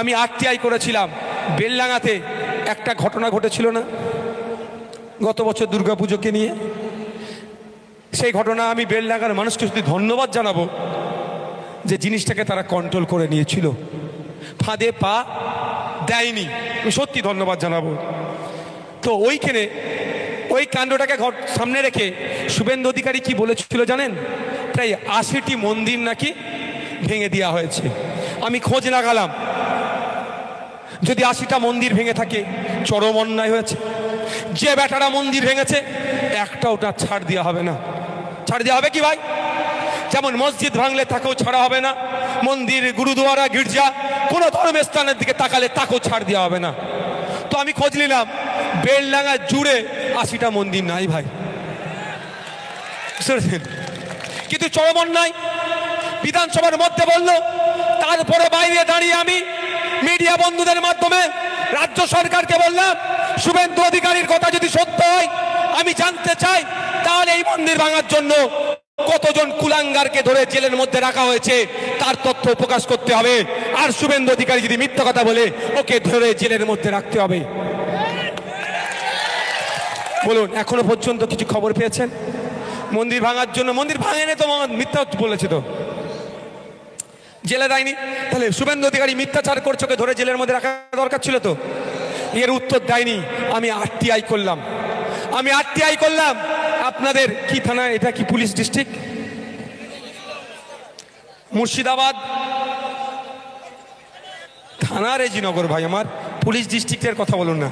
Speaker 1: আমি আরটিআই করেছিলাম বেলডাঙ্গাতে, একটা ঘটনা ঘটেছিল না গত বছর দুর্গাপুজোকে নিয়ে? সেই ঘটনা আমি বেলডাঙ্গার মানুষকে শুধু ধন্যবাদ জানাবো যে জিনিসটাকে তারা কন্ট্রোল করে নিয়েছিল, ফাঁদে পা দেয়নি। আমি সত্যি ধন্যবাদ জানাবো। তো ওইখানে ওই কাণ্ডটাকে সামনে রেখে শুভেন্দু অধিকারী কি বলেছিল জানেন? প্রায় 80টি মন্দির নাকি ভেঙে দেওয়া হয়েছে। আমি খোঁজ লাগালাম, যদি 80টা মন্দির ভেঙে থাকে চরম অন্যায় হয়েছে। যে বেটারা মন্দির ভেঙেছে একটা ওটা ছাড় দেওয়া হবে না। ছাড় দেওয়া হবে কি ভাই? যেমন মসজিদ ভাঙলে তাকেও ছাড়া হবে না, মন্দির গুরুদুয়ারা গির্জা কোনো ধর্মের স্থানের দিকে তাকালে তাকেও ছাড় দেওয়া হবে না। তো আমি খোঁজ নিলাম বেলডাঙ্গা জুড়ে 80টা মন্দির নাই ভাই, কিন্তু চরম অন্যায়। বিধানসভার মধ্যে বললো, তারপরে বাইরে দাঁড়িয়ে আমি মিডিয়া বন্ধুদের মাধ্যমে রাজ্য সরকারকে বললাম, শুভেন্দু অধিকারীর কথা যদি সত্য হয় আমি জানতে চাই তাহলে এই মন্দির ভাঙার জন্য কতজন কুলাঙ্গারকে ধরে জেলের মধ্যে রাখা হয়েছে তার তথ্য প্রকাশ করতে হবে। আর শুভেন্দু অধিকারী যদি মিথ্যা কথা বলে ওকে ধরে জেলের মধ্যে রাখতে হবে। বলুন, এখনো পর্যন্ত কিছু খবর পেয়েছেন মন্দির ভাঙার জন্য? মন্দির ভাঙেনি তো, মিথ্যা বলেছে তো, জেলে দেয়নি। তাহলে শুভেন্দু অধিকারী মিথ্যাচার করছে, ওকে ধরে জেলের মধ্যে রাখা দরকার ছিল তো। এর উত্তর দেয়নি। আমি আরটিআই করলাম, আপনাদের কি থানা এটা? কি পুলিশ ডিস্ট্রিক্ট? মুর্শিদাবাদ থানা রেজিনগর ভাই আমার, পুলিশ ডিস্ট্রিক্টের কথা বলুন না।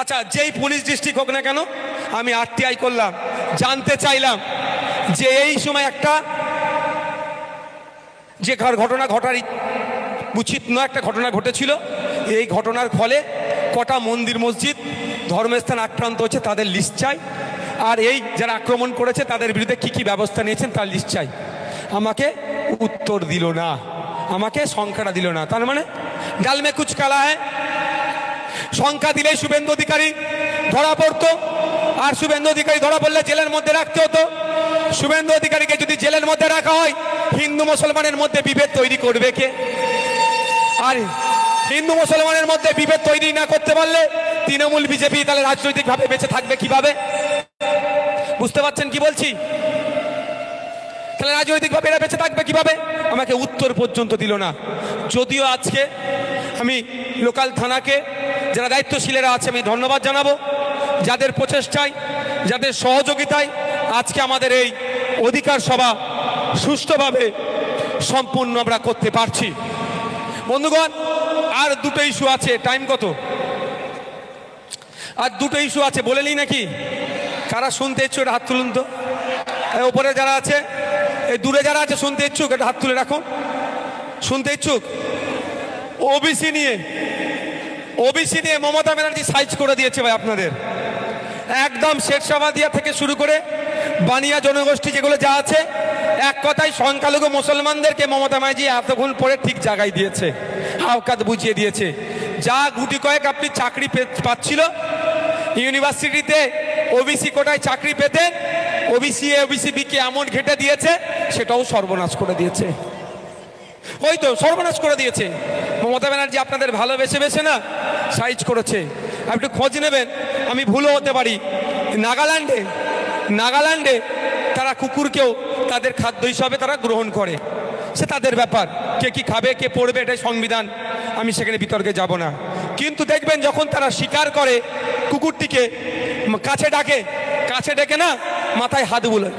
Speaker 1: আচ্ছা, যেই পুলিশ ডিস্ট্রিক্ট হোক না কেন, আমি আরটিআই করলাম, জানতে চাইলাম যে এই সময় একটা যে ঘটনা ঘটার উচিত নয় একটা ঘটনা ঘটেছিল, এই ঘটনার ফলে কটা মন্দির মসজিদ ধর্মস্থান আক্রান্ত হচ্ছে তাদের লিস্ট চাই, আর এই যারা আক্রমণ করেছে তাদের বিরুদ্ধে কি কি ব্যবস্থা নিয়েছেন তার লিস্ট চাই। আমাকে উত্তর দিল না, আমাকে সংখ্যাটা দিল না। তার মানে ডাল মে কুচ কালা হ্যায়। সংখ্যা দিলেই শুভেন্দু অধিকারী ধরা পড়তো, আর শুভেন্দু অধিকারী ধরা পড়লে জেলের মধ্যে রাখতে হতো। শুভেন্দু অধিকারীকে যদি জেলের মধ্যে রাখা হয়, হিন্দু মুসলমানের মধ্যে বিভেদ তৈরি করবে কে? আর হিন্দু মুসলমানের মধ্যে বিভেদ তৈরি না করতে পারলে তৃণমূল বিজেপি তাহলে রাজনৈতিকভাবে বেঁচে থাকবে কিভাবে? বুঝতে পারছেন কি বলছি? তাহলে রাজনৈতিকভাবে এরা বেঁচে থাকবে কিভাবে? আমাকে উত্তর পর্যন্ত দিল না। যদিও আজকে আমি লোকাল থানাকে, যারা দায়িত্বশীলেরা আছে, আমি ধন্যবাদ জানাবো, যাদের প্রচেষ্টায়, যাদের সহযোগিতায় আজকে আমাদের এই অধিকার সভা সুষ্ঠুভাবে সম্পূর্ণ আমরা করতে পারছি। বন্ধুগণ, আর দুটো ইস্যু আছে। টাইম কত? আর দুটো ইস্যু আছে, বলে নিই নাকি? কারা শুনতে ইচ্ছুক এটা হাত তুলুন তো। ওপরে যারা আছে, এই দূরে যারা আছে শুনতে ইচ্ছুক এটা হাত তুলে রাখুন। শুনতে ইচ্ছুক? ওবিসি নিয়ে মমতা ব্যানার্জি সাইজ করে দিয়েছে ভাই আপনাদের। একদম শেরশাবাদিয়া থেকে শুরু করে বানিয়া জনগোষ্ঠী যেগুলো যা আছে, এক কথায় সংখ্যালঘু মুসলমানদেরকে মমতা ব্যানার্জি এতক্ষণ পরে ঠিক জায়গায় দিয়েছে, আওকাত বুঝিয়ে দিয়েছে। যা গুটি কয়েক আপনি চাকরি পাচ্ছিল ইউনিভার্সিটিতে, ওবিসি কোটায় চাকরি পেতেন, ওবিসি বিকে এমন ঘেটে দিয়েছে, সেটাও সর্বনাশ করে দিয়েছে। ওই তো সর্বনাশ করে দিয়েছে মমতা ব্যানার্জি। আপনাদের ভালোবেসে বেছে না সাইজ করেছে। আপনি একটু খোঁজ নেবেন, আমি ভুলও হতে পারি। নাগাল্যান্ডে তারা কুকুরকেও তাদের খাদ্য হিসাবে তারা গ্রহণ করে, সে তাদের ব্যাপার, কে কি খাবে কে পড়বে এটাই সংবিধান, আমি সেখানে বিতর্কে যাব না। কিন্তু দেখবেন যখন তারা শিকার করে কুকুরটিকে কাছে ডেকে না মাথায় হাত বুলোয়।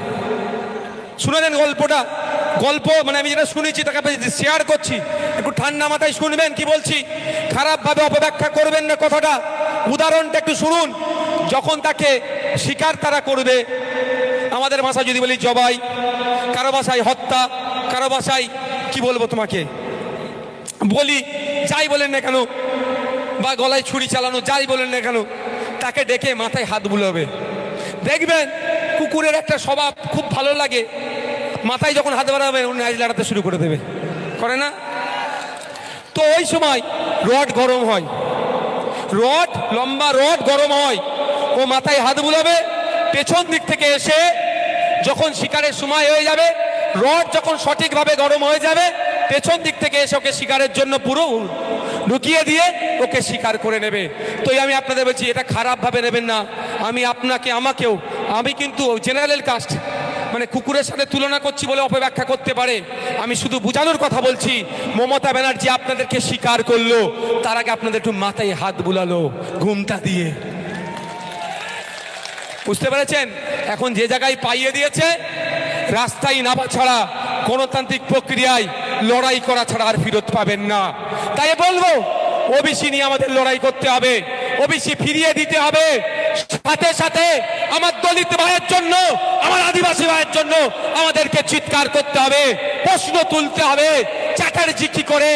Speaker 1: শুনেছেন গল্প মানে আমি যেটা শুনেছি তাকে শেয়ার করছি, একটু ঠান্ডা মাথায় শুনবেন কি বলছি, খারাপভাবে অপব্যাখ্যা করবেন না কথাটা। উদাহরণটা একটু শুনুন। যখন তাকে শিকার তারা করবে, আমাদের ভাষায় যদি বলি জবাই, কারো ভাষায় হত্যা, কারো ভাষায় কি বলবো তোমাকে বলি, যাই বলেন না কেন, বা গলায় ছুরি চালানো, যাই বলেন না কেন, তাকে ডেকে মাথায় হাত বুলোবে। দেখবেন কুকুরের একটা স্বভাব খুব ভালো লাগে, মাথায় যখন হাত বাড়াবে উনি নাইজ লাড়াতে শুরু করে দেবে, করে না? তো ওই সময় রড গরম হয়, লম্বা রড গরম হয়, ও মাথায় হাত বুলাবে, পেছন দিক থেকে এসে যখন শিকারের সময় হয়ে যাবে, রড যখন সঠিকভাবে গরম হয়ে যাবে, পেছন দিক থেকে এসে ওকে শিকারের জন্য পুরো ঢুকিয়ে দিয়ে ওকে শিকার করে নেবে। তো আমি আপনাদের বলছি এটা খারাপভাবে নেবেন না। আমি কিন্তু জেনারেল কাস্ট মানে কুকুরের সাথে তুলনা করছি বলে অপব্যাখ্যা করতে পারে, আমি শুধু বোঝানোর কথা বলছি। মমতা ব্যানার্জি আপনাদেরকে স্বীকার করলো, তার আগে আপনাদের একটু মাথায় হাত বুলালো ঘুমটা দিয়ে, বুঝতে পেরেছেন? এখন যে জায়গায় পাইয়ে দিয়েছে, রাস্তায় নামা ছাড়া, গণতান্ত্রিক প্রক্রিয়ায় লড়াই করা ছাড়া আর ফিরত পাবেন না। তাই বলবো ওবিসি নিয়ে আমাদের লড়াই করতে হবে, ওবিসি ফিরিয়ে দিতে হবে। সাথে সাথে আমার দলিত ভাইয়ের জন্য, আমার আদিবাসী ভাইয়ের জন্য আমাদেরকে চিৎকার করতে হবে, প্রশ্ন তুলতে হবে। চ্যাটার্জি কি করে,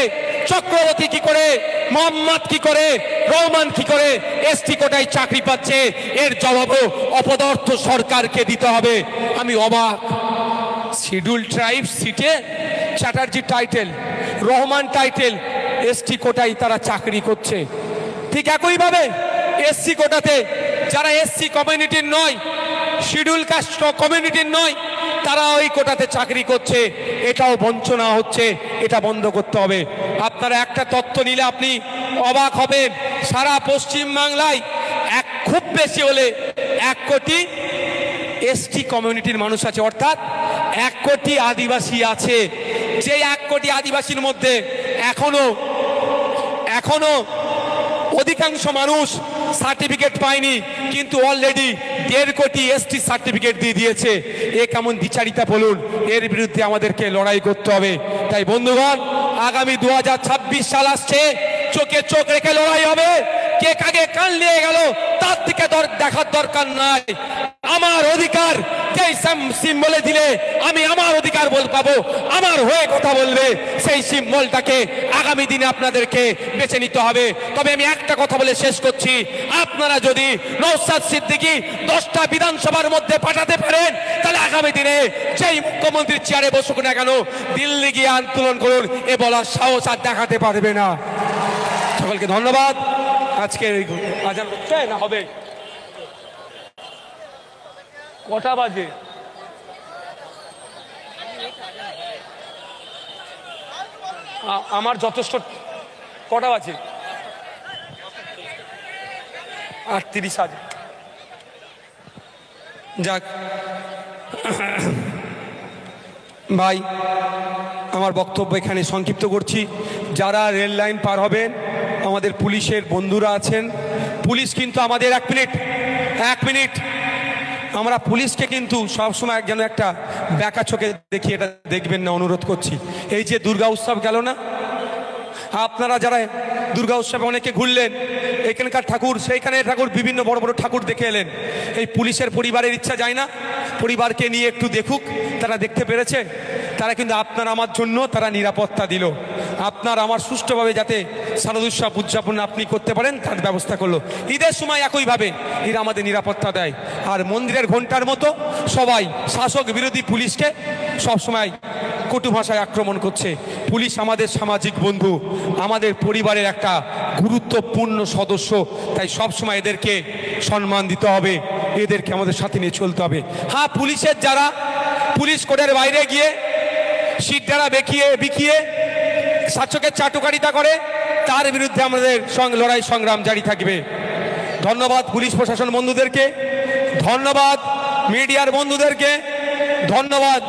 Speaker 1: চক্রবর্তী কি করে, মোহাম্মদ কি করে, রহমান কি করে এসটি কোটায় চাকরি পাচ্ছে, এর জবাবও অপদার্থ সরকারকে দিতে হবে। আমি অবাক, শিডিউল ট্রাইব সিটে Chatterjee title, Rahman title, ST কোটায় তারা চাকরি করছে। ঠিক একইভাবে এসসি কোটাতে যারা এসসি কমিউনিটির নয়, শিডিউল কাস্ট কমিউনিটির নয়, তারা ওই কোটাতে চাকরি করছে, এটাও বঞ্চনা হচ্ছে, এটা বন্ধ করতে হবে। আপনারা একটা তথ্য নিলে আপনি অবাক হবেন, সারা পশ্চিম বাংলায় খুব বেশি হলে 1 কোটি এসটি কমিউনিটির মানুষ আছে, অর্থাৎ 1 কোটি আদিবাসী আছে। যে 1 কোটি আদিবাসীর মধ্যে এখনো অধিকাংশ মানুষ সার্টিফিকেট পায়নি, কিন্তু অলরেডি 1.5 কোটি এসটি সার্টিফিকেট দিয়ে দিয়েছে। এ কেমন বিচারিতা বলুন, এর বিরুদ্ধে আমাদেরকে লড়াই করতে হবে। তাই বন্ধুগণ, আগামী 2026 সাল আসছে, চোখে চোখ রেখে লড়াই হবে। কে কাকে কান নিয়ে গেল তার দিকে দেখার দরকার নাই। আমার অধিকার যেই সিম্বলে দিলে আমি আমার অধিকার পাবো, আমার হয়ে কথা বলবে, সেই সিম্বলটাকে আগামী দিনে আপনাদেরকে বেছে নিতে হবে। তবে আমি একটা কথা বলে শেষ করছি, আপনারা যদি নওশাদ সিদ্দিকী 10টা বিধানসভার মধ্যে পাঠাতে পারেন, তাহলে আগামী দিনে যেই মুখ্যমন্ত্রীর চেয়ারে বসুক না কেন, দিল্লি গিয়ে আন্দোলন করুন, এ বলার সাহস আর দেখাতে পারবে না। সকলকে ধন্যবাদ। আজকে আজান হচ্ছে না হবে, কটা বাজে? আমার যথেষ্ট, কটা বাজে? 38 আজ। যাক ভাই, আমার বক্তব্য এখানে সংক্ষিপ্ত করছি। যারা রেল লাইন পার হবেন, আমাদের পুলিশের বন্ধুরা আছেন, পুলিশ কিন্তু আমাদের 1 মিনিট আমরা পুলিশকে কিন্তু সবসময় যেন একটা ব্যাকা চোখে দেখি, এটা দেখবেন না, অনুরোধ করছি। এই যে দুর্গা উৎসব গেল না, আপনারা যারা দুর্গা উৎসবে অনেকে ঘুরলেন, এখানকার ঠাকুর সেইখানে ঠাকুর, বিভিন্ন বড় বড় ঠাকুর দেখে এলেন। এই পুলিশের পরিবারের ইচ্ছা যায় না পরিবারকে নিয়ে একটু দেখুক? তারা দেখতে পেরেছে, তারা কিন্তু আপনার আমার জন্য তারা নিরাপত্তা দিল। আপনার আমার সুষ্ঠুভাবে যাতে শারদ উৎসব উদযাপন আপনি করতে পারেন তার ব্যবস্থা করলো। ঈদের সময় একইভাবে এরা আমাদের নিরাপত্তা দেয়। আর মন্দিরের ঘণ্টার মতো সবাই শাসক বিরোধী পুলিশকে সবসময় কটু ভাষায় আক্রমণ করছে। পুলিশ আমাদের সামাজিক বন্ধু, আমাদের পরিবারের একটা গুরুত্বপূর্ণ সদস্য, তাই সবসময় এদেরকে সম্মান দিতে হবে, এদেরকে আমাদের সাথে নিয়ে চলতে হবে। হ্যাঁ, পুলিশের যারা পুলিশ কোডের বাইরে গিয়ে সিট দ্বারা বিকিয়ে শাসকের চাটুকারিতা করে, তার বিরুদ্ধে আমাদের লড়াই সংগ্রাম জারি থাকবে। ধন্যবাদ পুলিশ প্রশাসন বন্ধুদেরকে, ধন্যবাদ মিডিয়ার বন্ধুদেরকে, ধন্যবাদ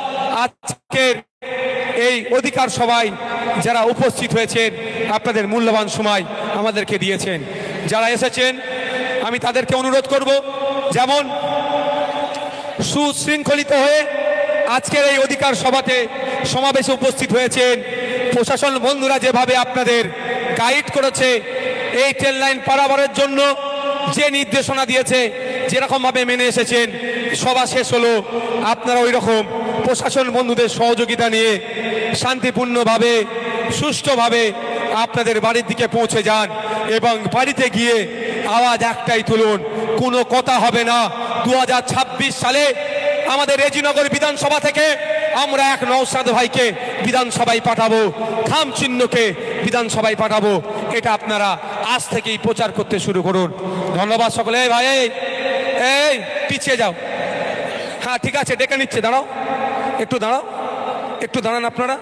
Speaker 1: আজকের এই অধিকার সভায় যারা উপস্থিত হয়েছেন, আপনাদের মূল্যবান সময় আমাদেরকে দিয়েছেন। যারা এসেছেন আমি তাদেরকে অনুরোধ করব, যেমন সুশৃঙ্খলিত হয়ে আজকের এই অধিকার সভাতে সমাবেশে উপস্থিত হয়েছেন। প্রশাসন বন্ধুরা যেভাবে আপনাদের গাইড করেছে, এই ট্রেন লাইন পারাবারের জন্য যে নির্দেশনা দিয়েছে, যেরকমভাবে মেনে এসেছেন, সভা শেষ হলো আপনারা ওই রকম প্রশাসন বন্ধুদের সহযোগিতা নিয়ে শান্তিপূর্ণভাবে সুষ্ঠুভাবে আপনাদের বাড়ির দিকে পৌঁছে যান এবং বাড়িতে গিয়ে আওয়াজ একটাই তুলুন, কোনো কথা হবে না। 2026 সালে আমাদের রেজিনগর বিধানসভা থেকে আমরা এক নওশাদ ভাইকে বিধানসভায় পাঠাবো, খাম চিহ্নকে বিধানসভায় পাঠাবো। এটা আপনারা আজ থেকেই প্রচার করতে শুরু করুন। ধন্যবাদ সকলে। ভাই এই পিছিয়ে যাও। হ্যাঁ ঠিক আছে, ডেকে নিচ্ছে, দাঁড়াও একটু, একটু দাঁড়ান আপনারা,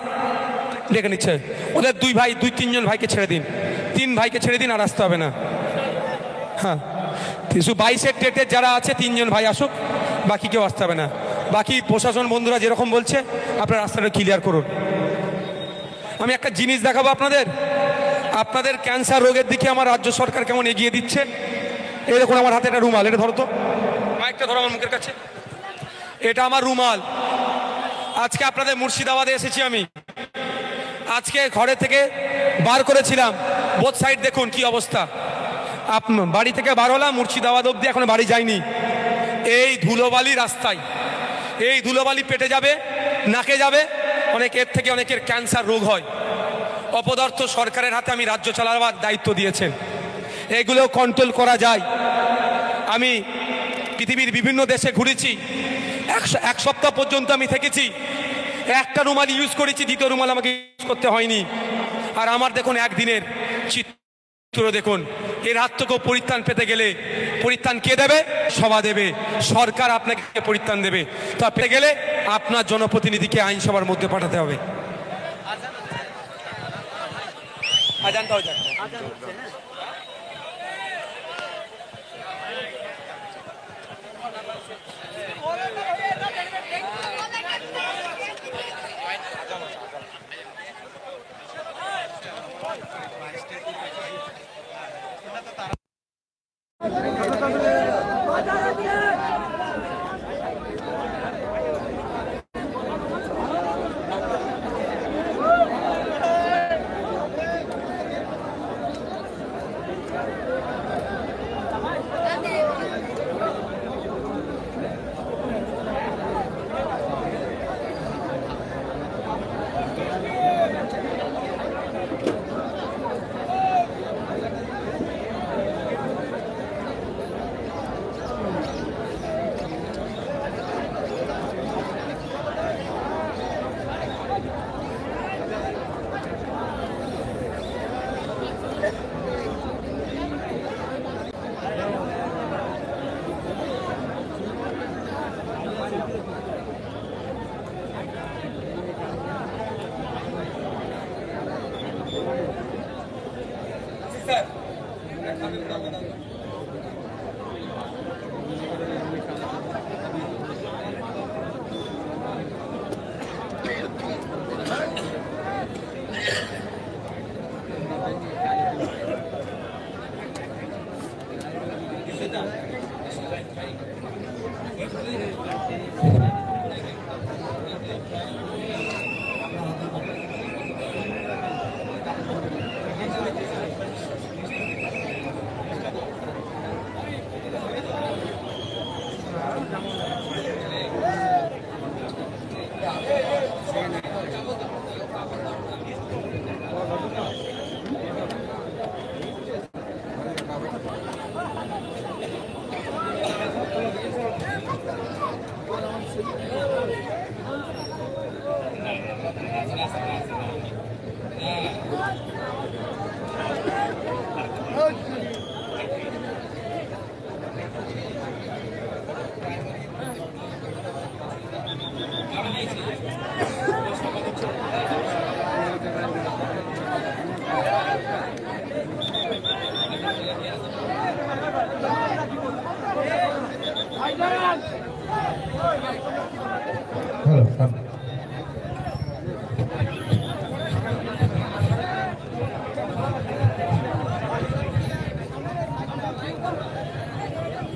Speaker 1: ডেকে নিচ্ছে। ওদের দুই তিনজন ভাইকে ছেড়ে দিন, 3 ভাইকে ছেড়ে দিন, আর আসতে হবে না। হ্যাঁ, 22-এর ডেটের যারা আছে 3 জন ভাই আসুক, বাকি কেউ আসতে হবে না। বাকি প্রশাসন বন্ধুরা যেরকম বলছে আপনারা রাস্তাটা ক্লিয়ার করুন। আমি একটা জিনিস দেখাবো আপনাদের ক্যান্সার রোগের দিকে আমার রাজ্য সরকার কেমন এগিয়ে দিচ্ছে। এই দেখুন আমার হাতে একটা রুমাল, এটা ধরো তো, মাইকটা ধরো আমার মুখের কাছে, এটা আমার রুমাল। আজকে আপনাদের মুর্শিদাবাদে এসেছি আমি, আজকে ঘরে থেকে বার করেছিলাম, বোথ সাইড দেখুন কি অবস্থা। বাড়ি থেকে বার হলাম, মুর্শিদাবাদ অবধি এখন বাড়ি যায়নি। এই ধুলোবালি রাস্তায়, এই ধুলোবালি পেটে যাবে, নাকে যাবে, অনেকের থেকে অনেকের ক্যান্সার রোগ হয়। অপদার্থ সরকারের হাতে আমি রাজ্য চালাবার দায়িত্ব দিয়েছেন, এগুলো কন্ট্রোল করা যায়। আমি পৃথিবীর বিভিন্ন দেশে ঘুরেছি, এক সপ্তাহ পর্যন্ত আমি থেকেছি, একটা রুমাল ইউজ করেছি, দ্বিতীয় রুমাল আমাকে ইউজ করতে হয়নি। আর আমার দেখুন একদিনের চিত্র দেখুন। এর হাত থেকেও পরিত্রাণ পেতে গেলে পরিত্রাণ কে দেবে? সভা দেবে, সরকার আপনাকে পরিত্রাণ দেবে। তা পেতে গেলে আপনার জনপ্রতিনিধিকে আইনসভার মধ্যে পাঠাতে হবে। আজানটাও যাক।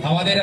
Speaker 2: আমাদের